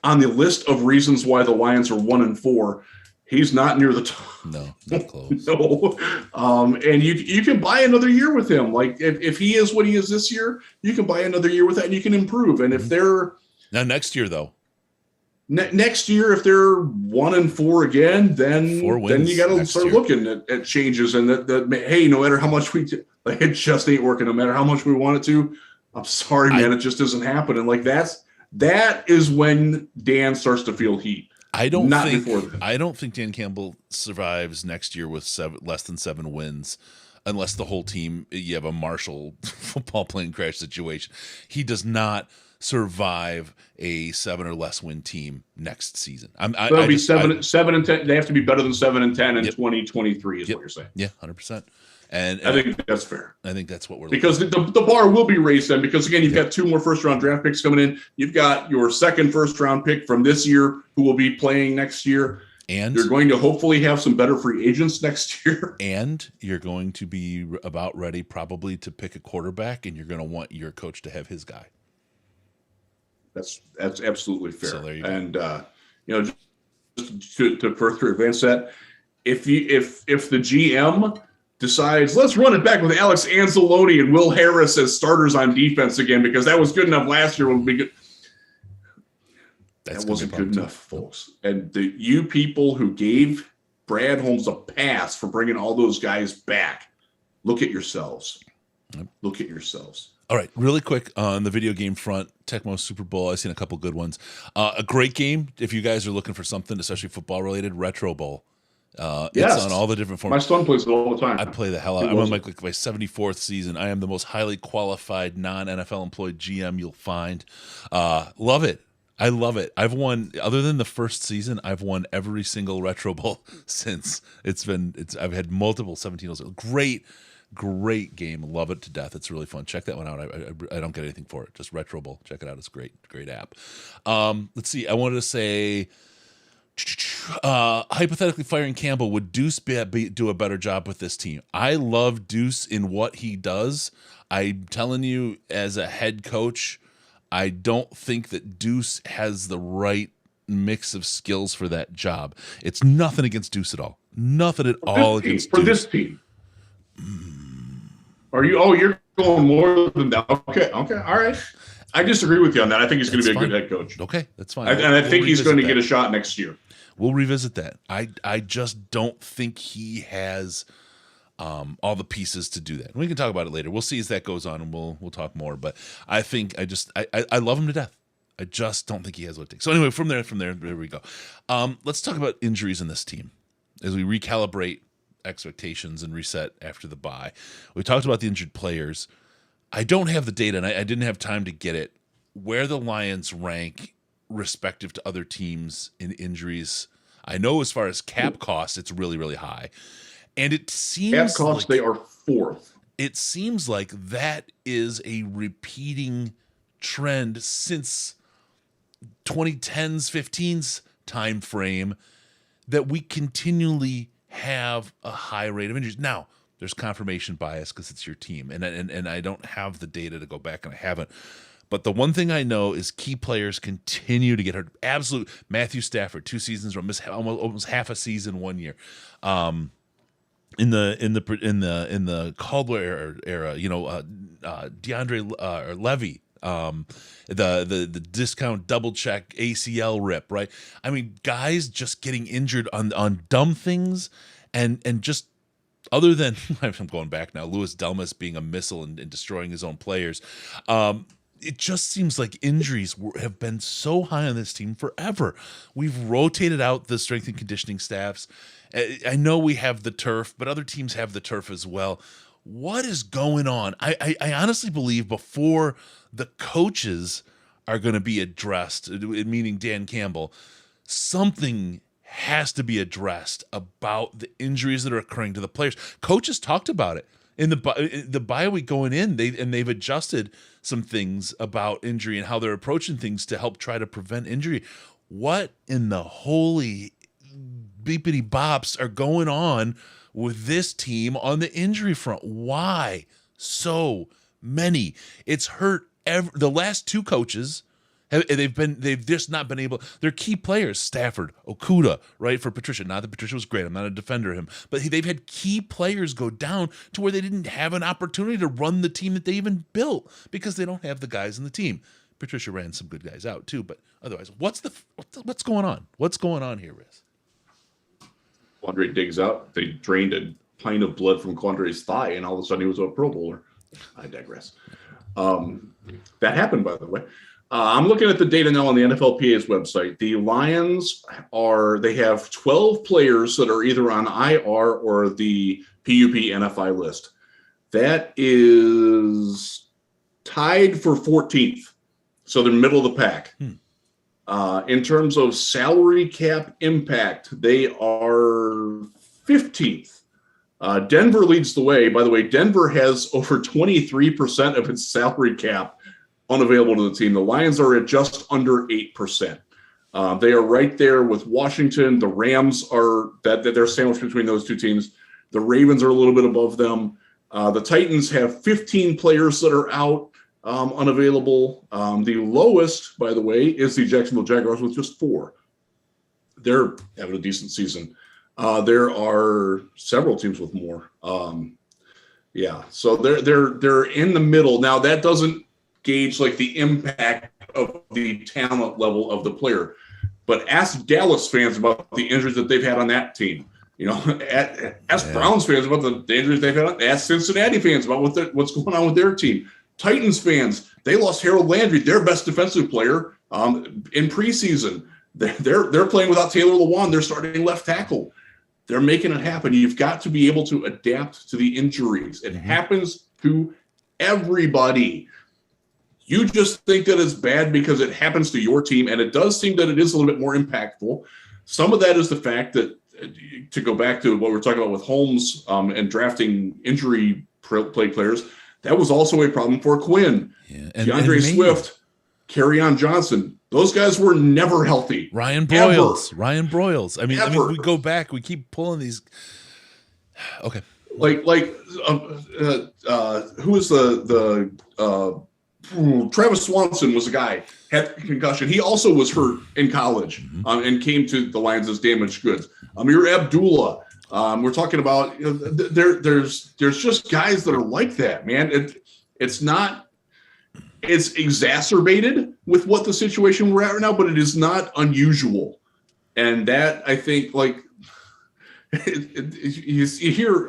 [SPEAKER 2] on the list of reasons why the Lions are 1-4. He's not near the top.
[SPEAKER 1] No, not close.
[SPEAKER 2] No. And you can buy another year with him. Like if he is what he is this year, you can buy another year with that and you can improve. And if they're
[SPEAKER 1] now next year though,
[SPEAKER 2] next year, if they're 1-4 again, then you got to start looking at changes and that hey, no matter how much it just ain't working. No matter how much we want it to, I'm sorry, man, it just isn't happening. Like that is when Dan starts to feel heat.
[SPEAKER 1] I don't think Dan Campbell survives next year with less than 7 wins, unless the whole team, you have a Marshall football plane crash situation. He does not survive a 7 or less win team next season.
[SPEAKER 2] They'll be 7-10. They have to be better than 7-10 in 2023 is what you're saying.
[SPEAKER 1] Yeah, 100%. And
[SPEAKER 2] I think that's fair.
[SPEAKER 1] I think that's what we're
[SPEAKER 2] because the bar will be raised then because again you've got 2 more first round draft picks coming in. You've got your second first round pick from this year who will be playing next year.
[SPEAKER 1] And
[SPEAKER 2] you're going to hopefully have some better free agents next year.
[SPEAKER 1] And you're going to be about ready probably to pick a quarterback and you're going to want your coach to have his guy.
[SPEAKER 2] That's absolutely fair.
[SPEAKER 1] So there you go.
[SPEAKER 2] And just to further advance that, if the GM decides, let's run it back with Alex Anzalone and Will Harris as starters on defense again because that was good enough last year. That wasn't good enough, folks. And you people who gave Brad Holmes a pass for bringing all those guys back, look at yourselves. Yep. Look at yourselves.
[SPEAKER 1] All right, really quick on the video game front, Tecmo Super Bowl. I've seen a couple good ones. A great game if you guys are looking for something, especially football related. Retro Bowl.
[SPEAKER 2] Yes.
[SPEAKER 1] It's on all the different formats.
[SPEAKER 2] My son plays it all the time.
[SPEAKER 1] I play the hell out. I'm on my 74th season. I am the most highly qualified non-NFL employed GM you'll find. Love it. I love it. I've won, other than the first season, I've won every single Retro Bowl since. I've had multiple 17-0. Great game. Love it to death. It's really fun. Check that one out. I don't get anything for it. Just Retro Bowl. Check it out. It's great app. Let's see. I wanted to say, hypothetically firing Campbell, would Deuce do a better job with this team? I love Deuce in what he does. I'm telling you, as a head coach, I don't think that Deuce has the right mix of skills for that job. It's nothing against Deuce at all. Nothing at all against Deuce.
[SPEAKER 2] For this team. You're going more than that. Okay. All right. I disagree with you on that. I think he's going to be a good head coach.
[SPEAKER 1] Okay, that's fine.
[SPEAKER 2] I think he's going to get a shot next year.
[SPEAKER 1] We'll revisit that. I just don't think he has all the pieces to do that. We can talk about it later. We'll see as that goes on, and we'll talk more. But I think I love him to death. I just don't think he has what it takes. So anyway, from there we go. Let's talk about injuries in this team as we recalibrate expectations and reset after the bye. We talked about the injured players. I don't have the data, and I didn't have time to get it, where the Lions rank respective to other teams in injuries. I know as far as cap costs, it's really, really high. And it seems
[SPEAKER 2] cap costs, they are fourth.
[SPEAKER 1] It seems like that is a repeating trend since 2010s, 15s time frame, that we continually have a high rate of injuries. Now, there's confirmation bias because it's your team, and I don't have the data to go back, and I haven't. But the one thing I know is key players continue to get hurt. Absolute Matthew Stafford, 2 seasons, missed almost half a season 1 year. In the Caldwell era, DeAndre or Levy, the discount double check ACL rip, right? I mean, guys just getting injured on dumb things, and just other than I'm going back now, Louis Delmas being a missile and destroying his own players. It just seems like injuries have been so high on this team forever. We've rotated out the strength and conditioning staffs. I know we have the turf, but other teams have the turf as well. What is going on? I honestly believe before the coaches are going to be addressed, meaning Dan Campbell, something has to be addressed about the injuries that are occurring to the players. Coaches talked about it in the bye week going in. They've adjusted some things about injury and how they're approaching things to help try to prevent injury. What in the holy beepity bops are going on with this team on the injury front? Why so many? It's hurt the last 2 coaches. They've just not been able. They're key players, Stafford, Okuda, right, for Patricia. Not that Patricia was great. I'm not a defender of him, but they've had key players go down to where they didn't have an opportunity to run the team that they even built because they don't have the guys in the team. Patricia ran some good guys out too, but otherwise, what's going on? What's going on here, Riz?
[SPEAKER 2] Quandre digs out. They drained a pint of blood from Quandre's thigh, and all of a sudden he was a Pro Bowler. I digress. That happened, by the way. I'm looking at the data now on the NFLPA's website. The Lions they have 12 players that are either on IR or the PUP NFI list. That is tied for 14th. So they're middle of the pack. In terms of salary cap impact, they are 15th. Denver leads the way. By the way, Denver has over 23% of its salary cap unavailable to the team. The Lions are at just under 8%. They are right there with Washington. The Rams are they're sandwiched between those 2 teams. The Ravens are a little bit above them. The Titans have 15 players that are out, unavailable. The lowest, by the way, is the Jacksonville Jaguars with just 4. They're having a decent season. There are several teams with more. So they're in the middle. Now that doesn't gauge like the impact of the talent level of the player, but ask Dallas fans about the injuries that they've had on that team. Ask Browns fans about the injuries they've had. Ask Cincinnati fans about what's going on with their team. Titans fans, they lost Harold Landry, their best defensive player, in preseason. They're playing without Taylor Lewan, their starting left tackle. They're making it happen. You've got to be able to adapt to the injuries. It happens to everybody. You just think that it's bad because it happens to your team, and it does seem that it is a little bit more impactful. Some of that is the fact that, to go back to what we're talking about with Holmes and drafting injury play players, that was also a problem for Quinn. Yeah. DeAndre Swift, Kerryon Johnson, those guys were never healthy.
[SPEAKER 1] Ryan Broyles. I mean, we go back, we keep pulling these. Okay.
[SPEAKER 2] Like who is the Travis Swanson was a guy, had concussion. He also was hurt in college and came to the Lions as damaged goods. Amir Abdullah. We're talking about, there's just guys that are like that, man. It's exacerbated with what the situation we're at right now, but it is not unusual. And that, I think, like, you hear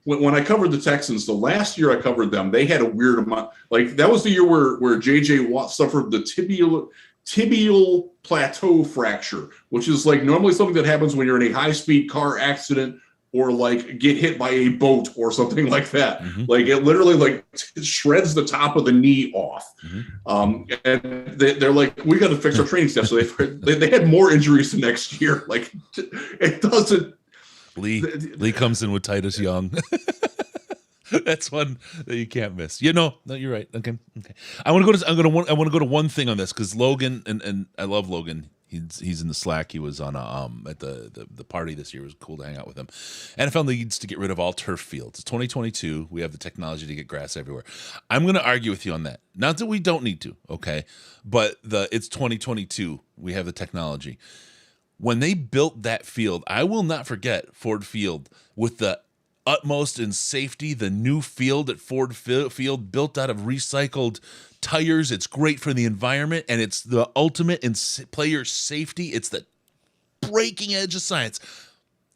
[SPEAKER 2] when I covered the Texans, the last year I covered them, they had a weird amount. Like, that was the year where J.J. Watt suffered the tibial plateau fracture, which is like normally something that happens when you're in a high-speed car accident or like get hit by a boat or something like that.
[SPEAKER 1] Mm-hmm.
[SPEAKER 2] Like it literally like shreds the top of the knee off.
[SPEAKER 1] Mm-hmm.
[SPEAKER 2] And they're like, we got to fix our training staff. So they had more injuries the next year. Like it doesn't.
[SPEAKER 1] Lee comes in with Titus Young. That's one that you can't miss. No, you're right. Okay. I want to go to one thing on this because Logan and I love Logan. He's in the Slack. He was on at the party this year. It was cool to hang out with him. NFL needs to get rid of all turf fields. It's 2022. We have the technology to get grass everywhere. I'm going to argue with you on that. Not that we don't need to, okay? But it's 2022. We have the technology. When they built that field, I will not forget Ford Field with the utmost in safety, the new field at Ford Field built out of recycled tires. It's great for the environment, and it's the ultimate in player safety. It's the breaking edge of science.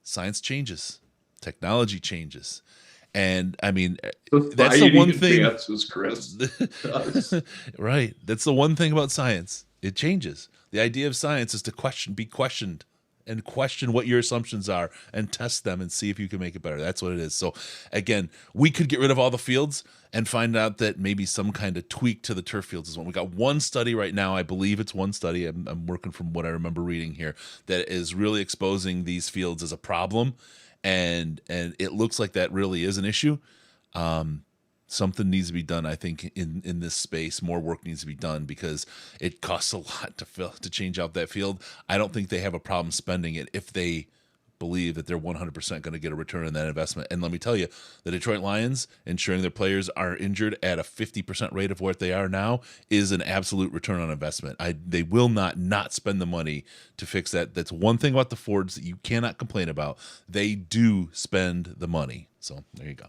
[SPEAKER 1] Science changes. Technology changes. And, I mean, that's the one thing.
[SPEAKER 2] Chris.
[SPEAKER 1] Right. That's the one thing about science. It changes. The idea of science is to be questioned. And question what your assumptions are and test them and see if you can make it better. That's what it is. So, again, we could get rid of all the fields and find out that maybe some kind of tweak to the turf fields is one. We got one study right now. I believe it's one study. I'm working from what I remember reading here that is really exposing these fields as a problem. And it looks like that really is an issue. Something needs to be done, I think, in this space. More work needs to be done because it costs a lot to change out that field. I don't think they have a problem spending it if they believe that they're 100% going to get a return on that investment. And let me tell you, the Detroit Lions ensuring their players are injured at a 50% rate of what they are now is an absolute return on investment. They will not spend the money to fix that. That's one thing about the Fords that you cannot complain about. They do spend the money. So there you go.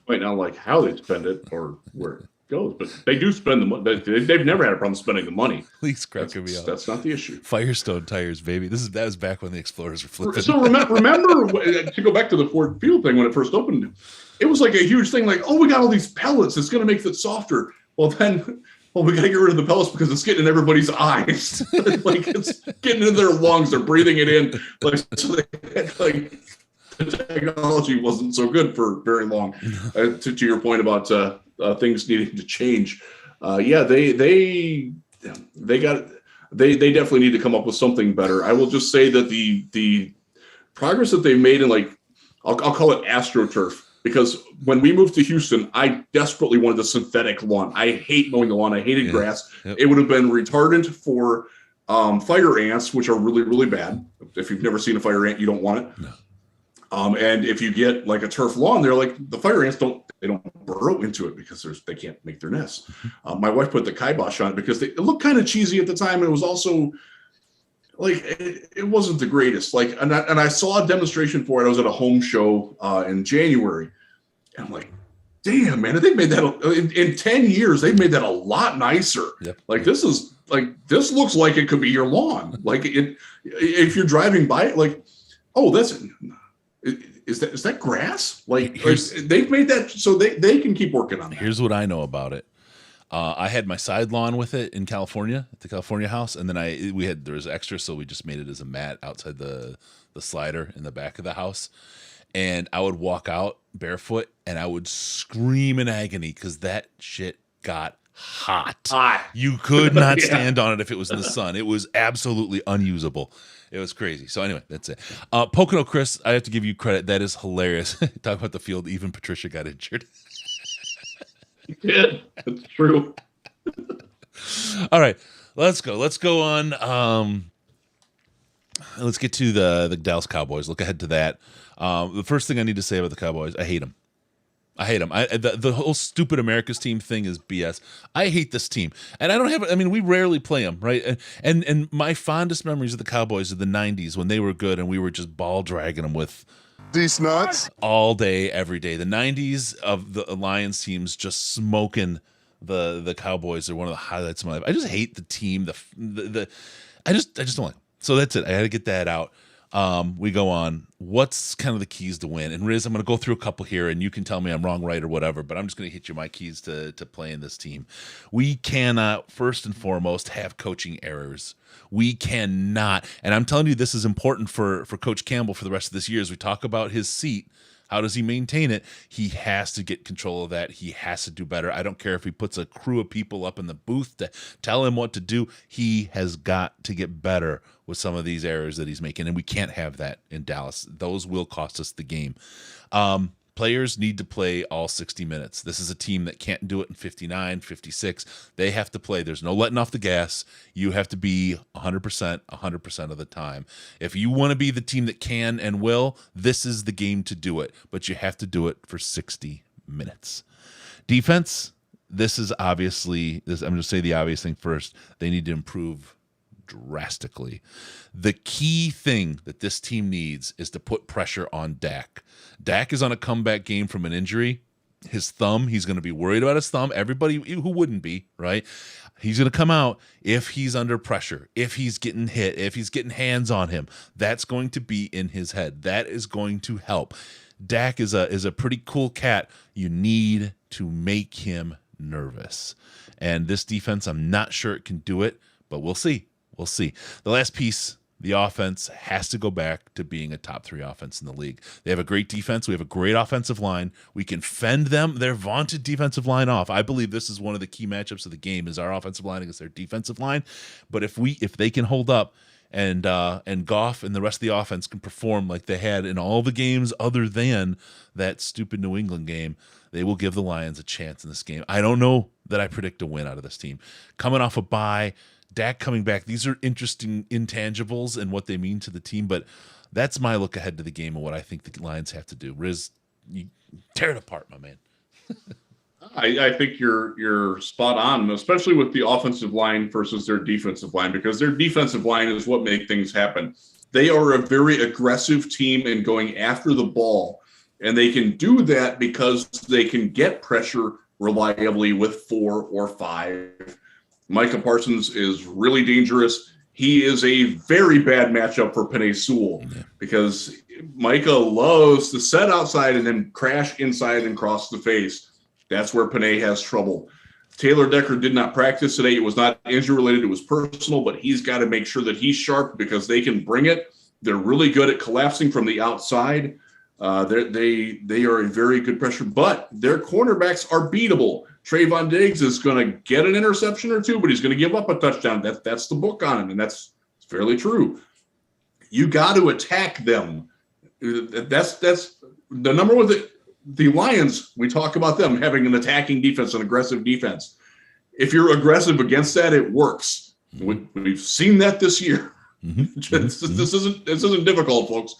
[SPEAKER 2] Might not like how they spend it or where it goes, but they do spend the money. They've never had a problem spending the money.
[SPEAKER 1] Please cracking me up.
[SPEAKER 2] That's not the issue.
[SPEAKER 1] Firestone tires, baby. That was back when the Explorers were flipping.
[SPEAKER 2] So remember to go back to the Ford Field thing when it first opened, it was like a huge thing. Like, oh, we got all these pellets. It's going to make it softer. Well, we got to get rid of the pellets because it's getting in everybody's eyes. Like it's getting in their lungs. They're breathing it in. Like so they had, like. The technology wasn't so good for very long. To your point about things needing to change, they definitely need to come up with something better. I will just say that the progress that they've made in I'll call it AstroTurf, because when we moved to Houston, I desperately wanted the synthetic lawn. I hate mowing the lawn. I hated grass. Yep. It would have been retardant for fire ants, which are really, really bad. If you've never seen a fire ant, you don't want it. No. And if you get like a turf lawn, they're like the fire ants don't burrow into it because they can't make their nests. My wife put the kibosh on it because it looked kind of cheesy at the time. And it was also like, it wasn't the greatest. Like, and I saw a demonstration for it. I was at a home show in January. And I'm like, damn, man, they made that in 10 years. They've made that a lot nicer. Yep. Like this looks like it could be your lawn. Like if you're driving by it, like, oh, is that grass? Like they've made that so they can keep working on that.
[SPEAKER 1] Here's what I know about it. I had my side lawn with it in California at the California house, and then there was extra, so we just made it as a mat outside the slider in the back of the house. And I would walk out barefoot, and I would scream in agony because that shit got hot. You could not stand on it if it was in the sun. It was absolutely unusable. It was crazy. So anyway, that's it. Pocono Chris, I have to give you credit. That is hilarious. Talk about the field. Even Patricia got injured.
[SPEAKER 2] You did. That's true.
[SPEAKER 1] All right, let's go. Let's go on. Let's get to the Dallas Cowboys. Look ahead to that. The first thing I need to say about the Cowboys, I hate them. The whole stupid America's team thing is BS. I hate this team. And we rarely play them, right? And my fondest memories of the Cowboys are the 90s when they were good and we were just ball dragging them with
[SPEAKER 4] these nuts
[SPEAKER 1] all day, every day. The 90s of the Lions teams just smoking the Cowboys are one of the highlights of my life. I just hate the team. I just don't like them. So that's it. I had to get that out. We go on. What's kind of the keys to win? And Riz, I'm going to go through a couple here, and you can tell me I'm wrong, right, or whatever, but I'm just going to hit you my keys to playing this team. We cannot, first and foremost, have coaching errors. We cannot. And I'm telling you, this is important for Coach Campbell for the rest of this year. As we talk about his seat, how does he maintain it? He has to get control of that. He has to do better. I don't care if he puts a crew of people up in the booth to tell him what to do. He has got to get better with some of these errors that he's making, and we can't have that in Dallas. Those will cost us the game. Players need to play all 60 minutes. This is a team that can't do it in 59, 56. They have to play. There's no letting off the gas. You have to be 100% of the time. If you want to be the team that can and will, this is the game to do it. But you have to do it for 60 minutes. Defense, this is obviously, I'm going to say the obvious thing first. They need to improve drastically. The key thing that this team needs is to put pressure on Dak. Dak is on a comeback game from an injury. His thumb, he's going to be worried about his thumb. Everybody who wouldn't be, right? He's going to come out if he's under pressure, if he's getting hit, if he's getting hands on him. That's going to be in his head. That is going to help. Dak is a pretty cool cat. You need to make him nervous. And this defense, I'm not sure it can do it, but we'll see. We'll see. The last piece, the offense has to go back to being a top 3 offense in the league. They have a great defense. We have a great offensive line. We can fend their vaunted defensive line off. I believe this is one of the key matchups of the game is our offensive line against their defensive line. But if they can hold up and Goff and the rest of the offense can perform like they had in all the games other than that stupid New England game, they will give the Lions a chance in this game. I don't know that I predict a win out of this team. Coming off a bye, Dak coming back, these are interesting intangibles and what they mean to the team, but that's my look ahead to the game and what I think the Lions have to do. Riz, you tear it apart, my man.
[SPEAKER 2] I think you're spot on, especially with the offensive line versus their defensive line, because their defensive line is what makes things happen. They are a very aggressive team in going after the ball, and they can do that because they can get pressure reliably with 4 or 5. Micah Parsons is really dangerous. He is a very bad matchup for Penei Sewell because Micah loves to set outside and then crash inside and cross the face. That's where Penei has trouble. Taylor Decker did not practice today. It was not injury related. It was personal, but he's got to make sure that he's sharp because they can bring it. They're really good at collapsing from the outside. They are a very good pressure, but their cornerbacks are beatable. Trayvon Diggs is going to get an interception or two, but he's going to give up a touchdown. That's the book on him, and that's fairly true. You got to attack them. That's the number one. The Lions, we talk about them having an attacking defense, an aggressive defense. If you're aggressive against that, it works. We've seen that this year. This isn't difficult, folks.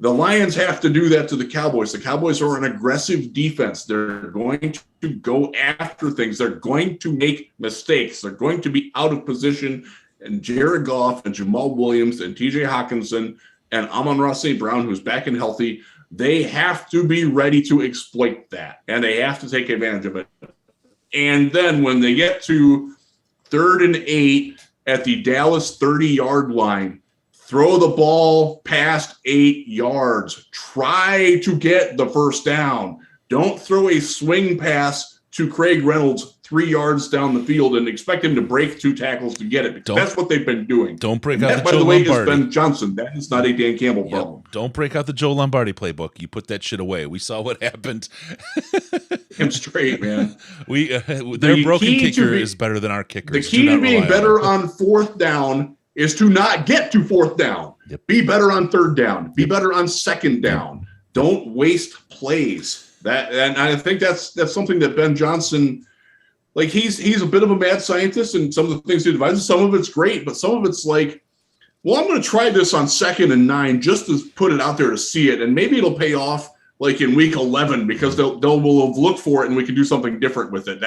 [SPEAKER 2] The Lions have to do that to the Cowboys. The Cowboys are an aggressive defense. They're going to go after things. They're going to make mistakes. They're going to be out of position. And Jared Goff and Jamal Williams and TJ Hawkinson and Amon-Ra St. Brown, who's back and healthy, they have to be ready to exploit that. And they have to take advantage of it. And then when they get to 3rd and 8 at the Dallas 30-yard line, throw the ball past 8 yards. Try to get the first down. Don't throw a swing pass to Craig Reynolds 3 yards down the field and expect him to break 2 tackles to get it. Because that's what they've been doing.
[SPEAKER 1] Don't break out the
[SPEAKER 2] Joe
[SPEAKER 1] Lombardi.
[SPEAKER 2] By the way, is Ben Johnson. That is not a Dan Campbell problem.
[SPEAKER 1] Don't break out the Joe Lombardi playbook. You put that shit away. We saw what happened.
[SPEAKER 2] Him straight, man.
[SPEAKER 1] Their broken kicker is better than our kickers.
[SPEAKER 2] The key to being better on 4th down is to not get to 4th down.
[SPEAKER 1] Yep.
[SPEAKER 2] Be better on 3rd down. Be better on 2nd down. Don't waste plays. And I think that's something that Ben Johnson, like he's a bit of a mad scientist, and some of the things he advises, some of it's great, but some of it's like, well, I'm going to try this on 2nd and 9 just to put it out there to see it, and maybe it'll pay off like in week 11 because they'll have looked for it and we can do something different with it.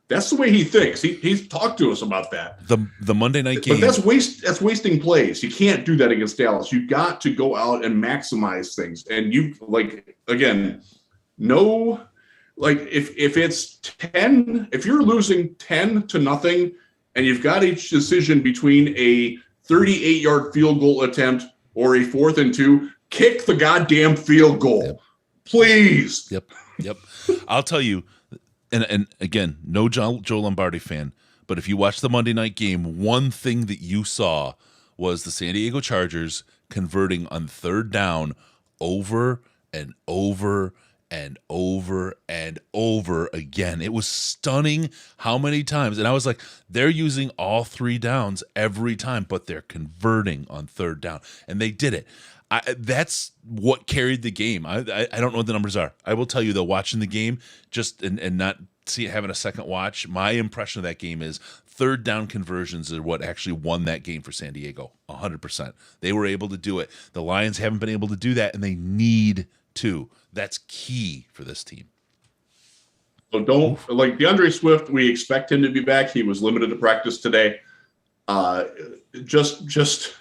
[SPEAKER 2] That's the way he thinks. He's talked to us about that.
[SPEAKER 1] The Monday night game.
[SPEAKER 2] But that's wasting plays. You can't do that against Dallas. You've got to go out and maximize things. And you if it's 10, if you're losing 10-0 and you've got each decision between a 38-yard field goal attempt or a 4th and 2, kick the goddamn field goal.
[SPEAKER 1] Yep.
[SPEAKER 2] Please.
[SPEAKER 1] Yep. I'll tell you, and again, no Joe Lombardi fan, but if you watch the Monday night game, one thing that you saw was the San Diego Chargers converting on 3rd down over and over and over and over again. It was stunning how many times. And I was like, they're using all 3 downs every time, but they're converting on 3rd down. And they did it. That's what carried the game. I don't know what the numbers are. I will tell you, though, watching the game, just and not having a second watch, my impression of that game is 3rd down conversions are what actually won that game for San Diego, 100%. They were able to do it. The Lions haven't been able to do that, and they need to. That's key for this team.
[SPEAKER 2] So don't, like DeAndre Swift, we expect him to be back. He was limited to practice today. Just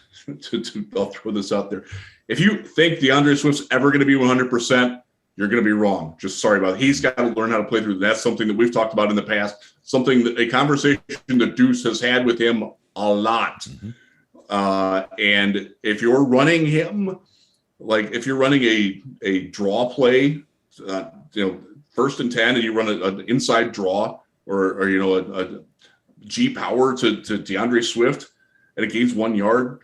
[SPEAKER 2] I'll throw this out there. If you think DeAndre Swift's ever going to be 100%, you're going to be wrong. Just sorry about it. He's got to learn how to play through. That's something that we've talked about in the past, a conversation that Deuce has had with him a lot. And if you're running him, like if you're running a draw play, 1st and 10, and you run an inside draw or a G power to DeAndre Swift and it gains 1 yard,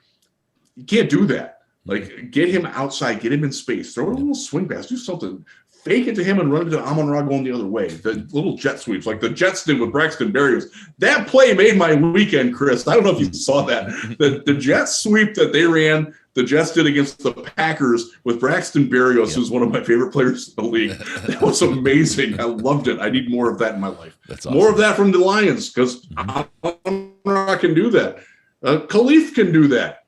[SPEAKER 2] you can't do that. Like, get him outside, get him in space, throw a little swing pass, do something, fake it to him and run it to Amon-Ra going the other way. The little jet sweeps, like the Jets did with Braxton Berrios. That play made my weekend, Chris. I don't know if you saw that. The jet sweep that they ran, the Jets did against the Packers with Braxton Berrios, who's one of my favorite players in the league. That was amazing. I loved it. I need more of that in my life.
[SPEAKER 1] That's awesome.
[SPEAKER 2] More of that from the Lions, because Amon-Ra can do that. Khalif can do that.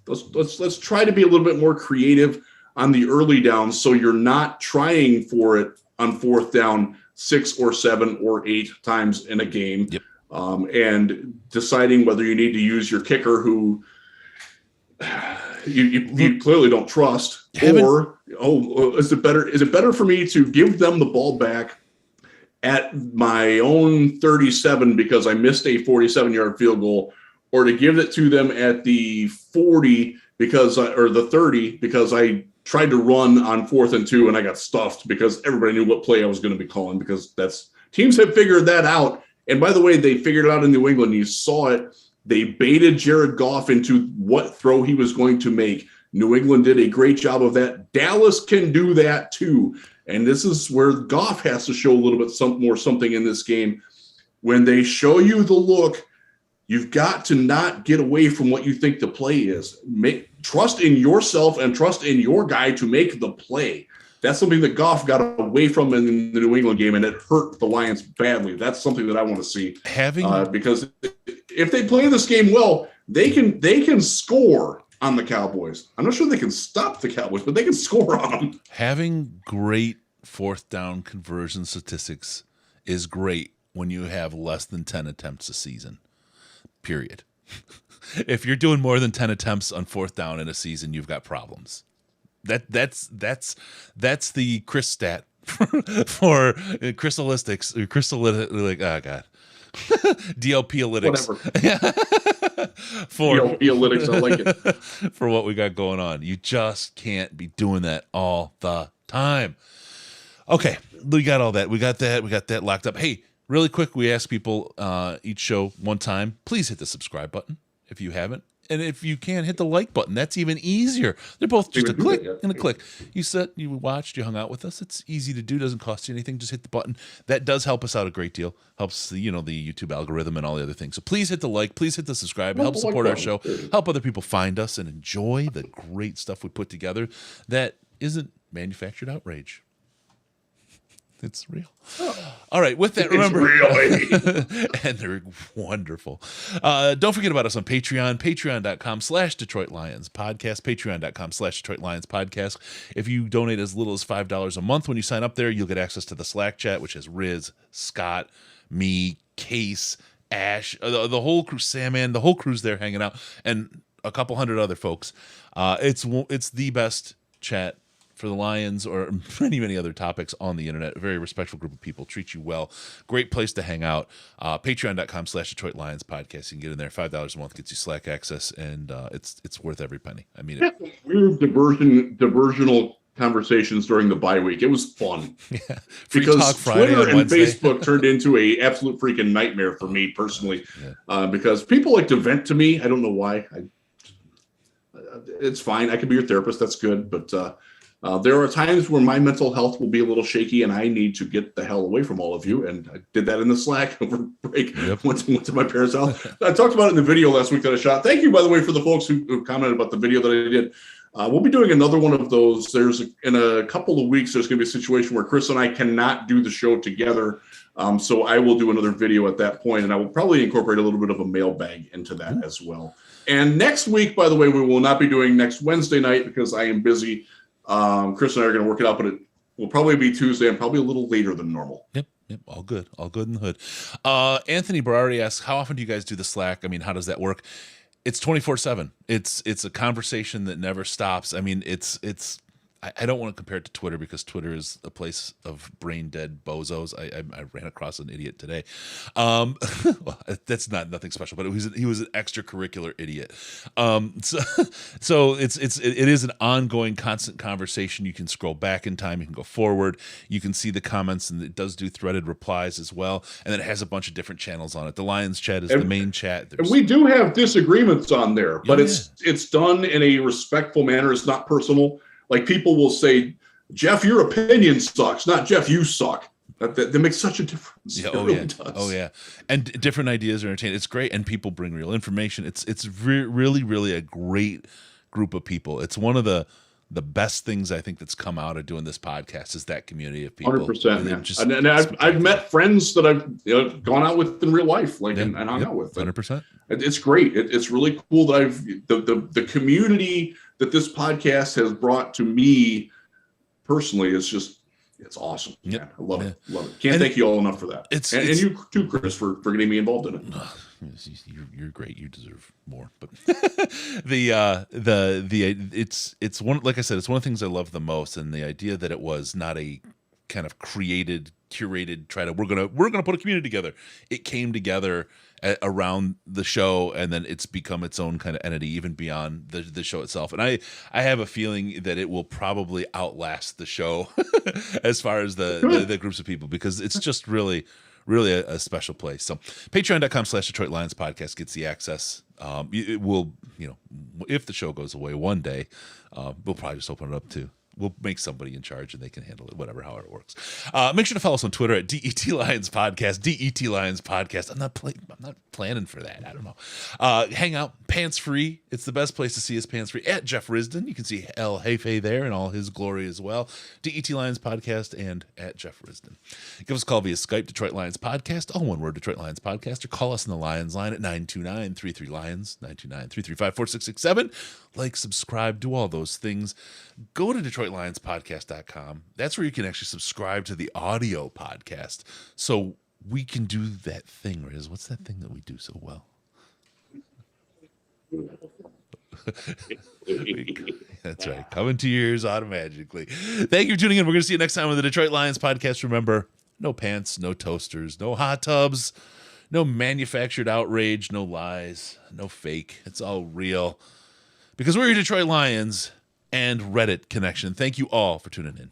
[SPEAKER 2] Let's try to be a little bit more creative on the early downs, so you're not trying for it on 4th down 6 or 7 or 8 times in a game, and deciding whether you need to use your kicker, who you clearly don't trust, or is it better for me to give them the ball back at my own 37 because I missed a 47-yard field goal, or to give it to them at the 40 or the 30 because I tried to run on 4th and 2 and I got stuffed because everybody knew what play I was going to be calling, because teams have figured that out. And by the way, they figured it out in New England. You saw it. They baited Jared Goff into what throw he was going to make. New England did a great job of that. Dallas can do that too. And this is where Goff has to show a little bit something in this game. When they show you the look, you've got to not get away from what you think the play is. Trust in yourself and trust in your guy to make the play. That's something that Goff got away from in the New England game, and it hurt the Lions badly. That's something that I want to see. Because if they play this game well, they can score on the Cowboys. I'm not sure they can stop the Cowboys, but they can score on them.
[SPEAKER 1] Having great 4th down conversion statistics is great when you have less than 10 attempts a season. Period. If you're doing more than 10 attempts on 4th down in a season, you've got problems. That's the Chris stat for Crystallistics. Oh God. DLP-alytics.
[SPEAKER 2] Whatever. For DLP-alytics, I like it.
[SPEAKER 1] For what we got going on. You just can't be doing that all the time. Okay, we got all that. We got that locked up. Hey, really quick, we ask people each show one time, please hit the subscribe button if you haven't. And if you can, hit the like button. That's even easier. They're both just a click and a click. You watched, you hung out with us. It's easy to do. Doesn't cost you anything. Just hit the button. That does help us out a great deal. Helps the YouTube algorithm and all the other things. So please hit the like. Please hit the subscribe. Help support our show. Help other people find us and enjoy the great stuff we put together that isn't manufactured outrage. It's real. All right. With that, remember, and they're wonderful. Don't forget about us on Patreon, patreon.com/Detroit Lions podcast, patreon.com/Detroit Lions podcast. If you donate as little as $5 a month when you sign up there, you'll get access to the Slack chat, which has Riz, Scott, me, Case, Ash, the whole crew, Sam, the whole crew's there hanging out, and a couple hundred other folks. It's the best chat for the Lions or many, many other topics on the internet. A very respectful group of people, treat you well. Great place to hang out. Patreon.com/Detroit Lions podcast. You can get in there. $5 a month gets you Slack access, and it's worth every penny. I mean,
[SPEAKER 2] weird diversional conversations during the bye week. It was fun.
[SPEAKER 1] Yeah. Free
[SPEAKER 2] because
[SPEAKER 1] Talk Friday
[SPEAKER 2] Twitter
[SPEAKER 1] on
[SPEAKER 2] and
[SPEAKER 1] Wednesday.
[SPEAKER 2] Facebook turned into a absolute freaking nightmare for me personally. Because people like to vent to me. I don't know why. It's fine. I can be your therapist. That's good. But there are times where my mental health will be a little shaky and I need to get the hell away from all of you. And I did that in the Slack over break.
[SPEAKER 1] Yep.
[SPEAKER 2] Went to my parents' house. I talked about it in the video last week that I shot. Thank you, by the way, for the folks who commented about the video that I did. We'll be doing another one of those. In a couple of weeks, there's going to be a situation where Chris and I cannot do the show together. So I will do another video at that point, and I will probably incorporate a little bit of a mailbag into that as well. And next week, by the way, we will not be doing next Wednesday night because I am busy. Chris and I are going to work it out, but it will probably be Tuesday and probably a little later than normal.
[SPEAKER 1] Yep. All good in the hood. Anthony Berardi asks, how often do you guys do the Slack? I mean, how does that work? It's 24/7. It's a conversation that never stops. I mean, I don't want to compare it to Twitter because Twitter is a place of brain dead bozos. I ran across an idiot today. Well, that's nothing special, but he was an extracurricular idiot. So it is an ongoing, constant conversation. You can scroll back in time, you can go forward, you can see the comments, and it does do threaded replies as well. And then it has a bunch of different channels on it. The Lions chat is the main chat.
[SPEAKER 2] And we do have disagreements on there, but it's done in a respectful manner. It's not personal. Like people will say, Jeff, your opinion sucks, not Jeff, you suck. That makes such a difference.
[SPEAKER 1] Yeah,
[SPEAKER 2] does.
[SPEAKER 1] Oh yeah. And different ideas are entertaining. It's great, and people bring real information. It's really, really a great group of people. It's one of the best things I think that's come out of doing this podcast is that community of people.
[SPEAKER 2] 100%. And I've met friends that I've gone out with in real life, and hung out with.
[SPEAKER 1] 100%.
[SPEAKER 2] It's great. It's really cool that the community that this podcast has brought to me personally is just, it's awesome.
[SPEAKER 1] Yep.
[SPEAKER 2] Yeah, I love it. Can't thank you all enough for that. And you too, Chris, for getting me involved in it.
[SPEAKER 1] You're great. You deserve more. But it's one, like I said, it's one of the things I love the most, and the idea that it was not a kind of curated, we're gonna put a community together. It came together around the show, and then it's become its own kind of entity, even beyond the show itself. And I have a feeling that it will probably outlast the show as far as the groups of people, because it's just really a special place. So patreon.com/Detroit Lions podcast gets the access. It will, if the show goes away one day, we'll probably just open it up to. We'll make somebody in charge and they can handle it, however it works. Make sure to follow us on Twitter at DET Lions Podcast, DET Lions Podcast. I'm not planning for that. I don't know. Hang out, Pants Free. It's the best place to see us, Pants Free, at Jeff Risdon. You can see El Jefe there in all his glory as well. DET Lions Podcast and at Jeff Risdon. Give us a call via Skype, Detroit Lions Podcast, all one word, Detroit Lions Podcast, or call us in the Lions line at 929-33-LIONS, 929-335-4667. Like, subscribe, do all those things. Go to DetroitLionsPodcast.com. That's where you can actually subscribe to the audio podcast, so we can do that thing, Riz. What's that thing that we do so well? That's right. Coming to your ears automatically. Thank you for tuning in. We're going to see you next time on the Detroit Lions Podcast. Remember, no pants, no toasters, no hot tubs, no manufactured outrage, no lies, no fake. It's all real. Because we're your Detroit Lions and Reddit connection. Thank you all for tuning in.